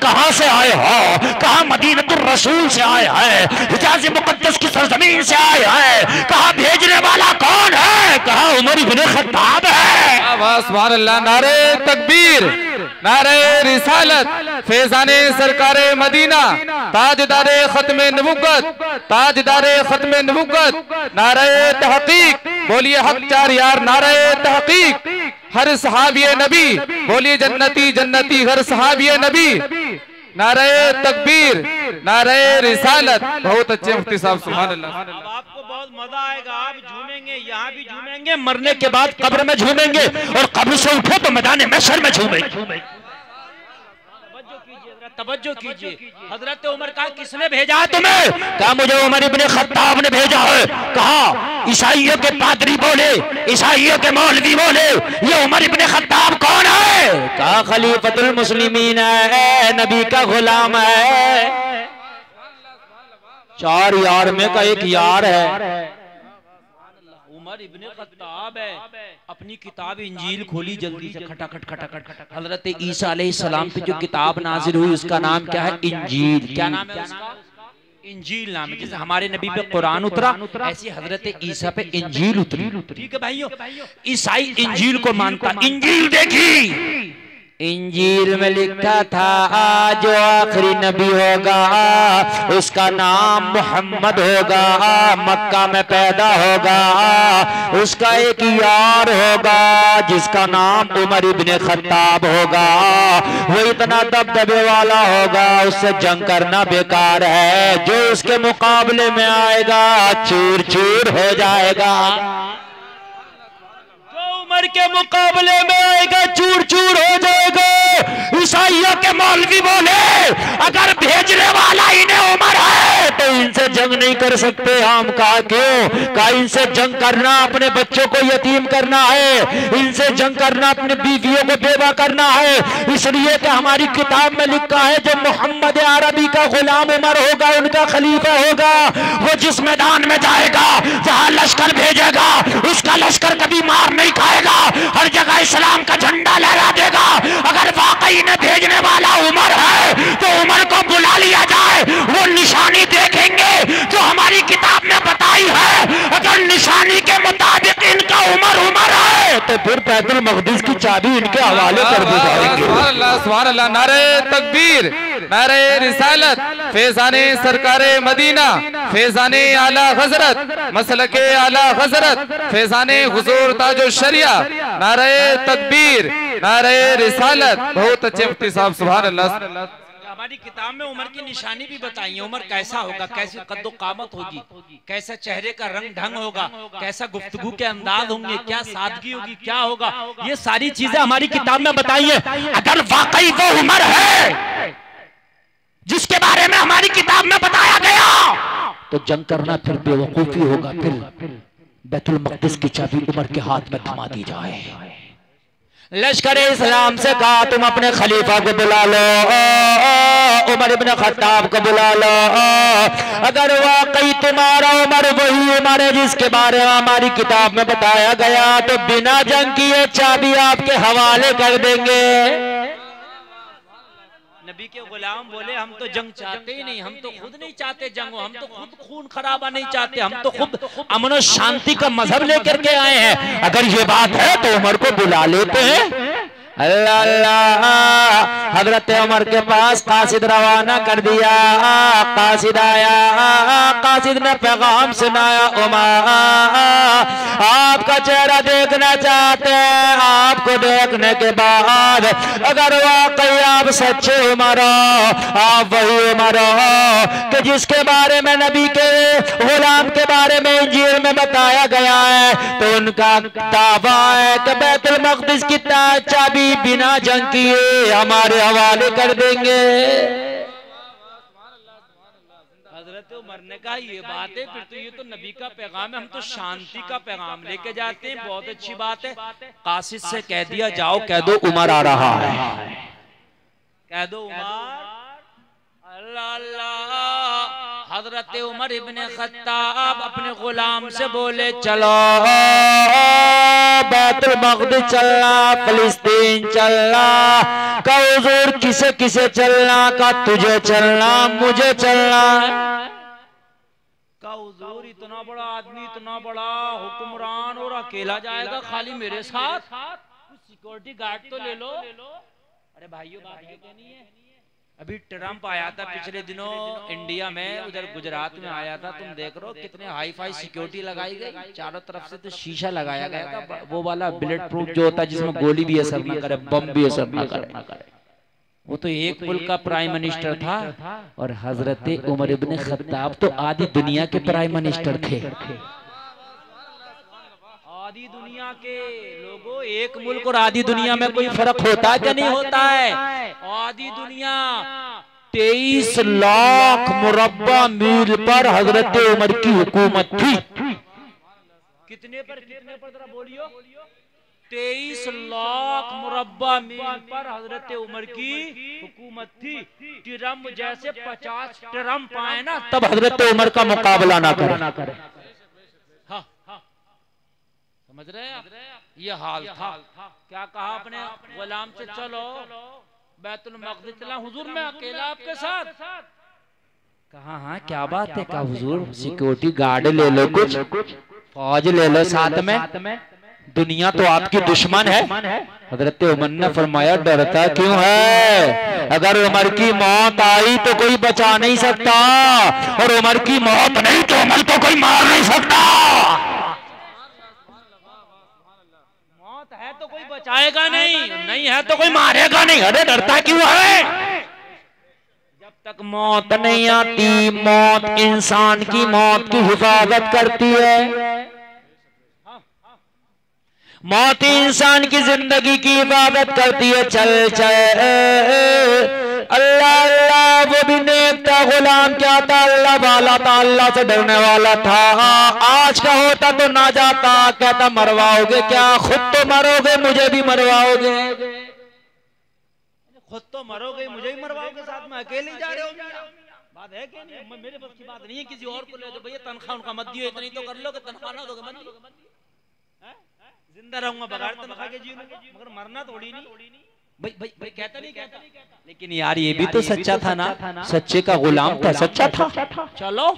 कहां से आए हो? कहा मदीनतुर रसूल से आए हैं, हिजाज़ मुक़द्दस की सरजमीन से आए हैं। कहा भेजने वाला कौन है? कहा उमर इब्ने खत्ताब है। सुभान अल्लाह। नारे तकबीर, नारे रिसालत, फैज़ाने सरकारे मदीना, ताजदारे खत्मे नबुव्वत, ताजदारे खत्मे नबुव्वत, नारे तहकीक, बोलिए हक चार यार, नारे तहकीक, हर सहाबिये नबी, बोलिए जन्नती जन्नती हर सहाबिये नबी, नारे तकबीर, नारे रिसालत। बहुत अच्छे मुफ्ती साहब, सुभान अल्लाह। अब आपको बहुत मजा आएगा, आप झूमेंगे, यहाँ भी झूमेंगे, मरने के बाद कब्र में झूमेंगे, और कब्र से उठे तो मैदान महशर में झूमेंगे। तवज्जो कीजिए। हजरत उमर कहा किसने भेजा है तुम्हें? कहा मुझे उमर इब्ने खत्ताब ने भेजा है। कहा ईसाइयों के पादरी बोले, ईसाइयों के मौलवी बोले, ये उमर इब्ने खत्ताब कौन है? कहा खलीफतुल मुस्लिमीन है, नबी का गुलाम है। 4 यार में का एक यार है, उमर इब्ने खत्ताब है। अपनी किताब इंजील खोली जल्दी से, खटाखट खटाखट। हजरत ईसा अलैहिस्सलाम पे जो किताब नाजिल हुई उसका नाम क्या है? इंजील। क्या नाम है उसका? इंजील नाम है। जैसे हमारे नबी पे कुरान उतरा, ऐसे हजरत ईसा पे इंजील उतरी। ठीक है भाइयों, ईसाई इंजील को मानता। इंजील देखी, इंजील में लिखा था जो आखिरी नबी होगा उसका नाम मोहम्मद होगा, मक्का में पैदा होगा, उसका एक यार होगा जिसका नाम उमर इब्ने खत्ताब होगा। वो इतना दबदबे वाला होगा, उससे जंग करना बेकार है, जो उसके मुकाबले में आएगा चूर चूर हो जाएगा। उमर के मुकाबले में आएगा चूर चूर हो जाएगा। ईसाइयों के मौलवी बोले अगर भेजने वाला इन्हें उमर है तो इनसे जंग नहीं कर सकते। हम कहा क्यों? कहा इनसे जंग करना अपने बच्चों को यतीम करना है, इनसे जंग करना अपने बीवियों को बेवा करना है, इसलिए कि हमारी किताब में लिखा है जो मोहम्मद अरबी का गुलाम उमर होगा उनका खलीफा होगा। वो जिस मैदान में जाएगा जहां लश्कर भेजेगा उसका लश्कर कभी मार नहीं खाएगा, हर जगह इस्लाम का झंडा लहरा देगा। अगर वाकई ने भेजने वाला उमर है तो उमर को बुला लिया जाए, वो निशानी देखेंगे जो हमारी किताब में बताई है। अगर निशानी के मुताबिक इनका उमर उमर है तो फिर बैतुल मक़दिस की चाबी इनके हवाले कर दी जाएगी। सुभान अल्लाह, नारे तकबीर, नारे रिसालत, फैज़ाने सरकारे मदीना, फैज़ाने आला हजरत, मसलके आला हजरत, फैज़ाने हुजूर ताजो शरिया, नारे तकबीर, नारे रिसालत। बहुत अच्छे मुफ्ती साहब, सुभान अल्लाह। हमारी किताब में उमर की निशानी भी बताई है। उमर कैसा होगा, कैसी कद्दो कामत होगी, कैसा चेहरे का रंग ढंग होगा, कैसा गुफ्तगू के अंदाज होंगे, क्या सादगी होगी, क्या होगा, ये सारी चीजें हमारी किताब में बताई है। अगर वाकई वो उमर है जिसके बारे में हमारी किताब में बताया गया तो जंग करना फिर बेवकूफी होगा। फिर बैतुल मक़दिस की चाबी उमर के हाथ में थमा दी जाए। लश्कर इस्लाम से कहा तुम अपने खलीफा को बुला लो, उमर इब्न खत्ताब को बुला लो। अगर वाकई तुम्हारा उमर वही उमर है जिसके बारे में हमारी किताब में बताया गया तो बिना जंग किए चाबी आपके हवाले कर देंगे। नबी के गुलाम बोले हम तो जंग चाहते ही नहीं, हम तो खुद नहीं चाहते जंग, हम तो खुद खून खराबा नहीं चाहते, हम तो खुद अमन और शांति का मजहब लेकर के आए हैं। अगर ये बात है तो उमर को बुला लेते हैं। अल्लाह अल्लाह, हजरत उमर के पास कासिद रवाना कर दिया। कासिद आया, कासिद ने पैगाम सुनाया, उमर आपका चेहरा देखना चाहते हैं। आपको देखने के बाद अगर वाकई आप सच्चे उमर हो, आप वही उमर हो कि जिसके बारे में नबी के गुलाम के बारे में इंजील में बताया गया है, तो उनका दावा है कि बैतुल मक़दिस की चाबी बिना जंग किए हमारे हवाले कर देंगे। हजरत उमर ने कहा ये बात है, फिर तो ये तो नबी का पैगाम है, हम तो शांति का पैगाम लेके जाते हैं, बहुत अच्छी बात है। कासिद से कह दिया जाओ, कह दो उमर आ रहा है, कह दो उमर। अल्लाह अल्लाह, हजरत उमर इब्ने खत्ताब अपने गुलाम से बोले चलो बैतुल मक़दिस चलना, फिलिस्तीन चलना। का हुजूर किसे किसे चलना? का तुझे चलना, मुझे चलना। का हुजूर इतना बड़ा आदमी, इतना बड़ा हुक्मरान और अकेला जाएगा खाली मेरे साथ? कुछ सिक्योरिटी गार्ड तो ले लो। अरे भाइयों बात ये कहनी है, अभी ट्रम्प आया था पिछले दिनों इंडिया में, उधर गुजरात में आया था, तुम देख रहे हो कितने हाई फाई सिक्योरिटी लगाई गई, चारों तरफ से तो शीशा लगाया गया था, वो वाला बुलेट प्रूफ जो होता है जिसमें गोली भी असर ना करे, बम भी असर ना करे। वो तो एक मुल्क का प्राइम मिनिस्टर था, और हजरत उमर इब्ने खत्ताब तो आधी दुनिया के प्राइम मिनिस्टर थे। आधी दुनिया के लोगों, एक मुल्क और आधी दुनिया में कोई फर्क होता है क्या? नहीं होता है। आधी दुनिया 23 लाख मुरब्बा मील पर हजरत उमर की हुकूमत थी। कितने पर जरा बोलियो? 23 लाख मुरब्बा मील पर हजरत उमर की हुकूमत थी। ट्रम्प जैसे 50 ट्रम्प आए ना तब हजरत उमर का मुकाबला ना करे। समझ रहे हैं? ये हाल था। क्या कहा अपने गुलाम से चलो बैतुल मक़दिस चला, हुजूर मैं अकेला आपके साथ। कहा हाँ क्या बात है? कहा हुजूर सिक्योरिटी गार्ड ले लो, कुछ फौज ले लो साथ में, दुनिया तो आपकी दुश्मन है। हजरत उमर ने फरमाया डरता क्यों है? अगर उमर की मौत आई तो कोई बचा नहीं सकता, और उमर की मौत नहीं तो उमर को कोई मार नहीं सकता। है तो कोई बचाएगा नहीं, नहीं है तो कोई मारेगा नहीं। अरे डरता क्यों है? जब तक मौत नहीं आती, मौत इंसान की मौत की हिफाजत करती है। मौत इंसान की जिंदगी की इबादत करती है। चल चल अल्लाह अल्लाह, वो भी नेक था, गुलाम क्या था, अल्लाह वाला था, अल्लाह से डरने वाला था। आज का होता तो ना जाता, कहता मरवाओगे क्या, खुद तो मरोगे मुझे भी मरवाओगे, खुद तो मरोगे मुझे भी मरवाओगे, साथ में अकेले जा रहे हो, बात है क्या नहीं? मेरे बस की बात नहीं है, किसी और को ले दो भैया, तनख्वाह उनका मत दियो, इतनी तो कर लो कि तनख्वाह ना दोगे मत दियो। जिंदा रहूंगा बगैर तनख्वाह के जी लूंगा, मगर मरना थोड़ी नहीं भाई भाई भाई, कहता नहीं कहता। लेकिन यार ये भी तो सच्चा था ना, सच्चे का गुलाम था, सच्चा था। चलो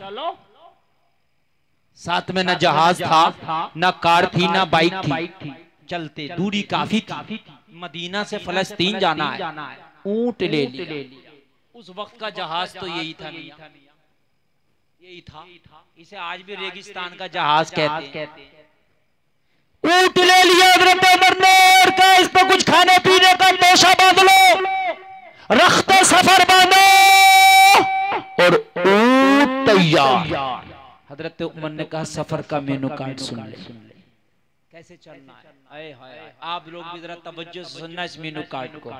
साथ में न जहाज था, न कार थी, न बाइक थी, चलते दूरी काफी थी, मदीना से फलस्तीन जाना है, ऊंट ले लिया। उस वक्त का जहाज तो यही था, यही था। इसे आज भी रेगिस्तान का जहाज कहते हैं। ऊंट ले लिया हज़रत उमर ने और कहा इस पर कुछ खाने पीने का तोशा बांध लो, रख्ते सफर बांधो और ऊंट तैयार। हजरत उमर ने कहा सफर का मेनू कार्ड सुन ले, कैसे चलना है। आए हाय, आप लोग भी जरा तवज्जो से सुनना इस मेनू कार्ड को।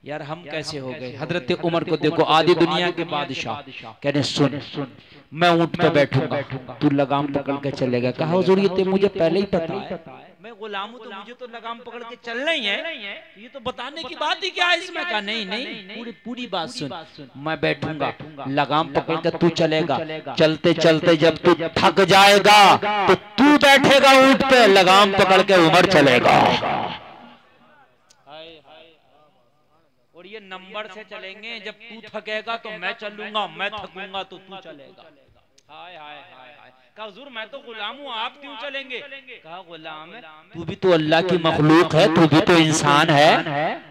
यार हम कैसे हो गए। हजरत उमर को देखो, आधी दुनिया के बादशाह कहने सुन मैं ऊंट पे बैठूंगा, तू लगाम पकड़ के चलेगा। कहा हुजूर ये तो मुझे पहले ही पता है, मैं गुलाम हूं तो मुझे तो लगाम पकड़ के चलना ही है, ये तो बताने की बात ही क्या है इसमें। कहा नहीं नहीं, पूरी बात सुन, मैं बैठूंगा, लगाम पकड़ के तू चलेगा, चलते चलते जब तू थक जाएगा तो तू बैठेगा ऊंट पे, लगाम पकड़ के उमर चलेगा। और ये नंबर से चलेंगे, जब तू थकेगा तो मैं चलूंगा, मैं थकूंगा तो तू चलेगा। हाय हाय हाय हाय। कहा हुजूर मैं तो गुलाम हूँ, आप क्यों चलेंगे। कहा गुलाम है, तू भी तो अल्लाह की मखलूक है, तू भी तो इंसान है।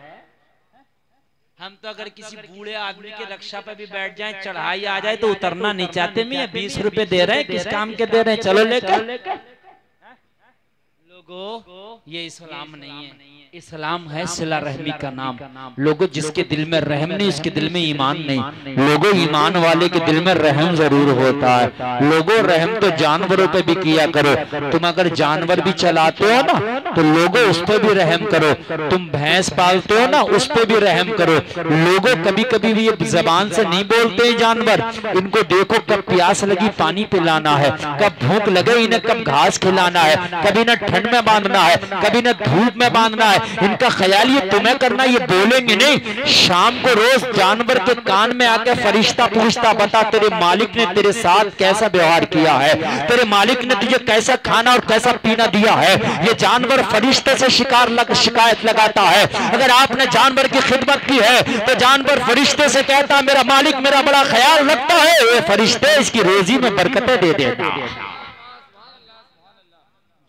हम तो अगर किसी बूढ़े आदमी के रक्षा पे भी बैठ जाएं, चढ़ाई आ जाए तो उतरना नहीं चाहते। मैं 20 रुपए दे रहे हैं, किस काम के दे रहे हैं, चलो लेकर। लोगों ये इस्लाम नहीं है, इस्लाम है सिला रहमी का नाम। लोगों जिसके दिल में रहम नहीं उसके दिल में ईमान नहीं। लोगों ईमान वाले के दिल में रहम जरूर होता है। लोगों रहम तो जानवरों पे भी किया करो। तुम अगर जानवर भी चलाते हो ना तो लोगों उस पे भी रहम करो। तुम भैंस पालते हो ना उस पे भी रहम करो। लोगों कभी कभी भी ये जबान से नहीं बोलते जानवर, इनको देखो कब प्यास लगी पानी पिलाना है, कब भूख लगे इन्हें कब घास खिलाना है, कभी न ठंड में बांधना है, कभी न धूप में बांधना है। इनका ख्याल ये तुम्हें करना, ये बोलेंगे नहीं। शाम को रोज जानवर के कान में आके फरिश्ता पूछता, बता तेरे मालिक ने तेरे साथ कैसा व्यवहार किया है, तेरे मालिक ने तुझे कैसा खाना और कैसा पीना दिया है। ये जानवर फरिश्ते से शिकायत लगाता है। अगर आपने जानवर की खिदमत की है तो जानवर फरिश्ते से कहता मेरा मालिक मेरा बड़ा ख्याल रखता है, ये फरिश्ते इसकी रोजी में बरकतें दे देता।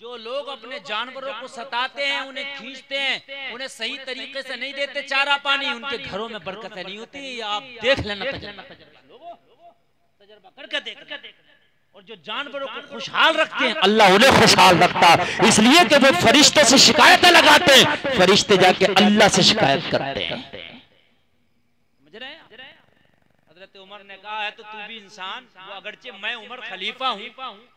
जो लोग अपने जानवरों को सताते हैं, उन्हें खींचते हैं, उन्हें सही तरीके से नहीं देते चारा पानी, उनके घरों में बरकतें नहीं होती। आप देख लेना, तजर्बा करके देख। और जो जानवरों को खुशहाल रखते हैं अल्लाह उन्हें खुशहाल रखता है। इसलिए कि वो फरिश्ते से शिकायतें लगाते हैं, फरिश्ते जाके अल्लाह से शिकायत करते हैं। उमर ने कहा है तो तू भी इंसान, वो अगरचे मैं उमर खलीफा हूँ,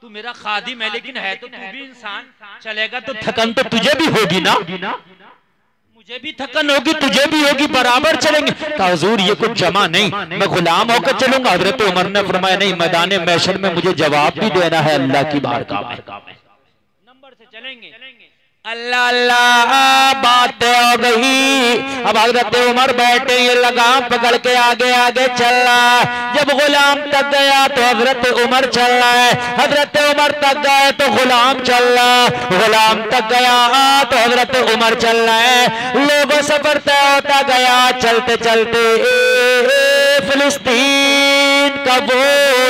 तू मेरा खादिम है, लेकिन है तो तू भी इंसान। चलेगा तो थकन तो तुझे भी होगी ना, मुझे भी थकन होगी, तुझे भी होगी, बराबर चलेंगे। तो हुजूर ये कुछ जमा नहीं, मैं गुलाम होकर चलूंगा। हजरत उमर ने फरमाया नहीं, मैदान महशर में मुझे जवाब भी देना है अल्लाह की बारगाह में। नंबर से चलेंगे। अल्लाह अल्लाह बात हो गई। अब हजरत उमर बैठे, ये लगाम पकड़ के आगे आगे चल रहा है। जब गुलाम तक गया तो हजरत उमर चल रहा है, हजरत उमर तक गए तो गुलाम चल रहा है, गुलाम तक गया तो हजरत उमर चल रहा है। लोगों सफर तय होता गया, चलते चलते फिलिस्तीन का वो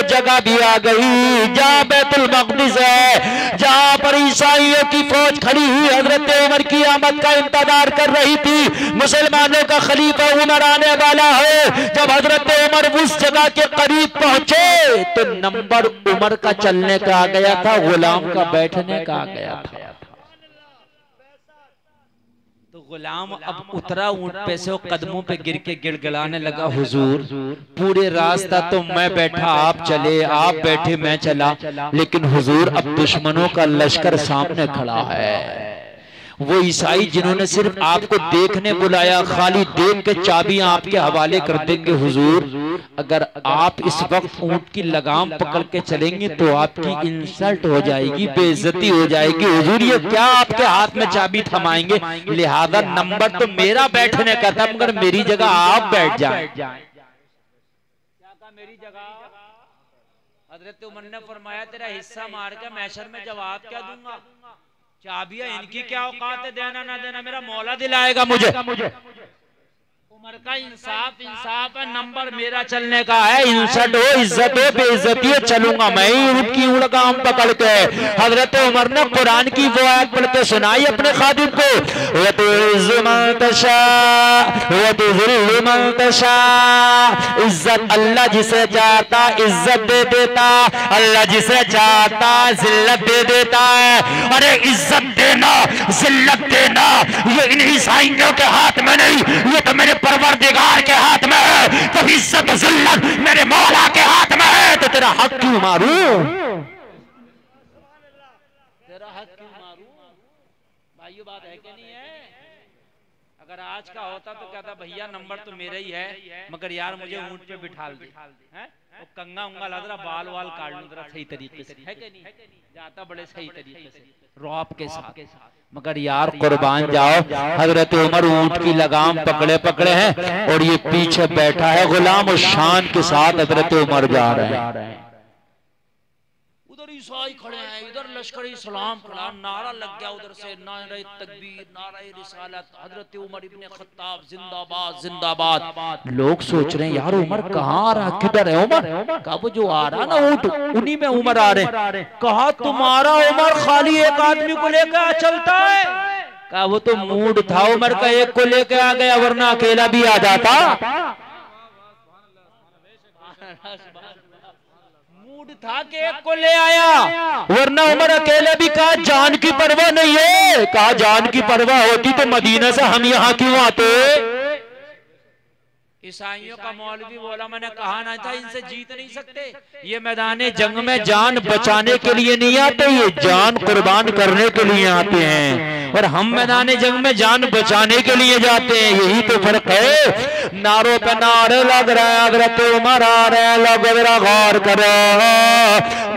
जगह भी आ गई जहाँ बैतुल मक़दिस है, जहाँ पर ईसाइयों की फौज खड़ी हुई हजरत उमर की आमद का इंतजार कर रही थी। मुसलमानों का खलीफा उमर आने वाला है। जब हजरत उमर उस जगह के करीब पहुंचे तो नंबर उमर का चलने का आ गया था, गुलाम का बैठने का आ गया था। तो गुलाम अब उतरा ऊंट पे से, कदमों पे गिर के गिड़गिड़ाने लगा, हुजूर पूरे रास्ता तो मैं बैठा आप चले, आप बैठे मैं चला, लेकिन हुजूर अब दुश्मनों का लश्कर सामने खड़ा है। वो ईसाई जिन्होंने सिर्फ आपको देखने बुलाया, खाली देख के चाबियां आपके हवाले कर देंगे। हुजूर, अगर आप इस वक्त ऊंट की लगाम पकड़ के चलेंगे तो आपकी इंसल्ट हो जाएगी, बेइज्जती हो जाएगी। हुजूर, ये क्या आपके हाथ में चाबी थमाएंगे? लिहाजा नंबर तो मेरा बैठने का था, मगर मेरी जगह आप बैठ जाएं। क्या कहा? मेरी जगह? हजरत उमर ने फरमाया, तेरा हिस्सा मार के महशर में जवाब क्या दूंगा? चाबियां इनकी क्या औकात है देना ना देना, मेरा मौला दिलाएगा मुझे। उमर का इंसाफ इंसाफ है, नंबर मेरा चलने का है। इंसल्ट हो, इज्जत हो, बेइज्जती हो, चलूंगा मैं ही उनकी लगाम पकड़ के। हजरत उमर ने कुरान की वो आयत पढ़ के सुनाई अपने खादिम को, इज्जत अल्लाह जिसे चाहता इज्जत दे देता, अल्लाह जिसे चाहता जिल्लत दे देता है। अरे इज्जत देना जिल्लत देना ये इन ईसाइयों के हाथ में नहीं, ये तो मेरे परवरदिगार के हाथ में है। तो इज्जत जिल्लत मेरे मौला के हाथ में है, तो तेरा हक क्यों मारूं? तेरा हक क्यों मारूं? भाइयों, बात है कि नहीं है? अगर आज का होता तो कहता भैया नंबर तो मेरा ही है, मगर यार मुझे ऊंट पे बिठा दे, वो कंगा उंगा लग रहा, बाल वाल काट लूं जरा सही तरीके से, है कि नहीं? जाता बड़े सही तरीके से रौब के साथ, मगर यार कुर्बान जाओ, हजरत उमर ऊंट की लगाम पकड़े पकड़े हैं और ये पीछे बैठा है गुलाम, और शान के साथ हजरत उमर जा रहे हैं। उधर ईसाई खड़े हैं, इधर लश्कर इस्लाम खड़ा, नारा लग गया उधर से, नारे तकबीर, नारे रिसालत, हजरत उमर इब्ने खत्ताब जिंदाबाद जिंदाबाद। लोग सोच रहे हैं यार उमर कहाँ आ रहा, किधर है उमर? कहा वो जो आ रहा ना ऊंट, उन्हीं में उमर आ रहे। कहा तुम्हारा उमर खाली एक आदमी को लेकर चलता है? कहा वो तो मूड था उमर का, एक को लेकर आ गया, वरना अकेला भी आ जाता। था कि एक को ले आया, वरना उमर अकेले भी। कहा जान की परवाह नहीं है? कहा जान की परवाह होती तो मदीना से हम यहाँ क्यों आते? ईसाइयों का मौलवी बोला मैंने कहा ना था इनसे जीत नहीं सकते, ये मैदान जंग में जान बचाने के लिए नहीं आते, ये जान कुर्बान करने के लिए आते हैं, और हम मैदान जंग में जान बचाने के लिए जाते हैं। यही तो फर्क है। नारों पे नारे लग रहे हैं, हजरत उमर आ रहे हैं, लोग जरा गौर करो।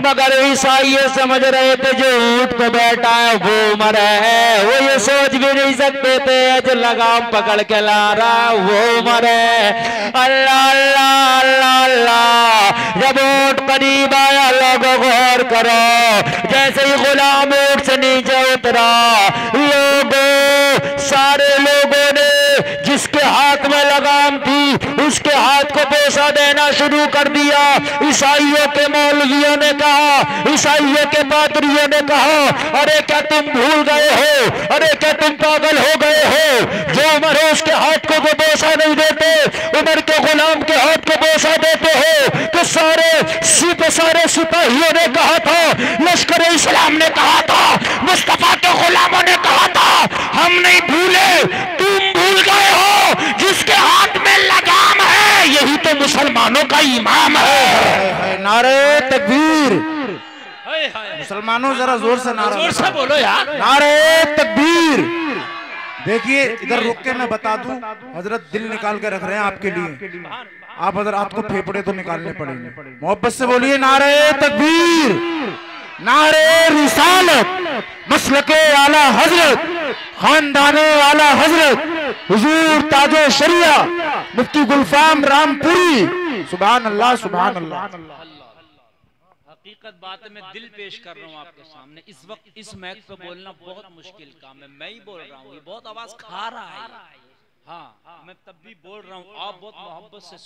मगर ईसाई ये समझ रहे थे जो ऊंट पे बैठा है वो उमर है, वो ये सोच भी नहीं सकते थे जो लगाम पकड़ के ला रहा वो उमर है। अल्लाह अल्लाह अल्लाह अल्लाह। जब ऊंट करीब आया लोगों गौर करो, जैसे ही गुलाम ऊंट से नीचे उतरा, लोगों सारे लोगों ने जिसके हाथ में लगाम थी उसके हाथ को बोसा देना शुरू कर दिया। ईसाइयों के मौलवियों ने कहा, ईसाइयों के पादरियों ने कहा, अरे क्या तुम भूल गए हो, अरे क्या तुम पागल हो गए हो? जो उमर है उसके हाथ को वो बोसा नहीं देते, उमर के गुलाम के हाथ को बोसा देते हो। तो सारे सिपाहियों ने कहा था, लश्कर इस्लाम ने कहा था, मुस्तफा के गुलामों ने कहा था, हम नहीं भूले, तुम भूल गए हो। जिसके हाथ में लगाम है यही तो मुसलमानों का इमाम है। नारे तकबीर। मुसलमानों जरा जोर से नारा, जोर से बोलो यार, नारे तकबीर। देखिए इधर रुक के मैं बता दूं, हजरत दिल निकाल के रख रहे हैं आपके लिए। आप अगर आपको फेफड़े तो निकालने पड़ेंगे, मोहब्बत से बोलिए नारे तकबीर, नारे रिसालत, मसलके आला हजरत, खानदाने आला हजरत, हुजूर ताजो शरिया मुफ्ती गुलफाम रामपुरी। सुभान अल्लाह सुभान अल्लाह। हकीकत बात है, मैं दिल पेश कर रहा हूँ आपके सामने। इस वक्त इस मैक पे बोलना बहुत मुश्किल काम है, मैं ही बोल रहा हूँ, ये बहुत आवाज खा रहा है। हाँ मैं तब भी बोल रहा हूँ, आप बहुत मोहब्बत से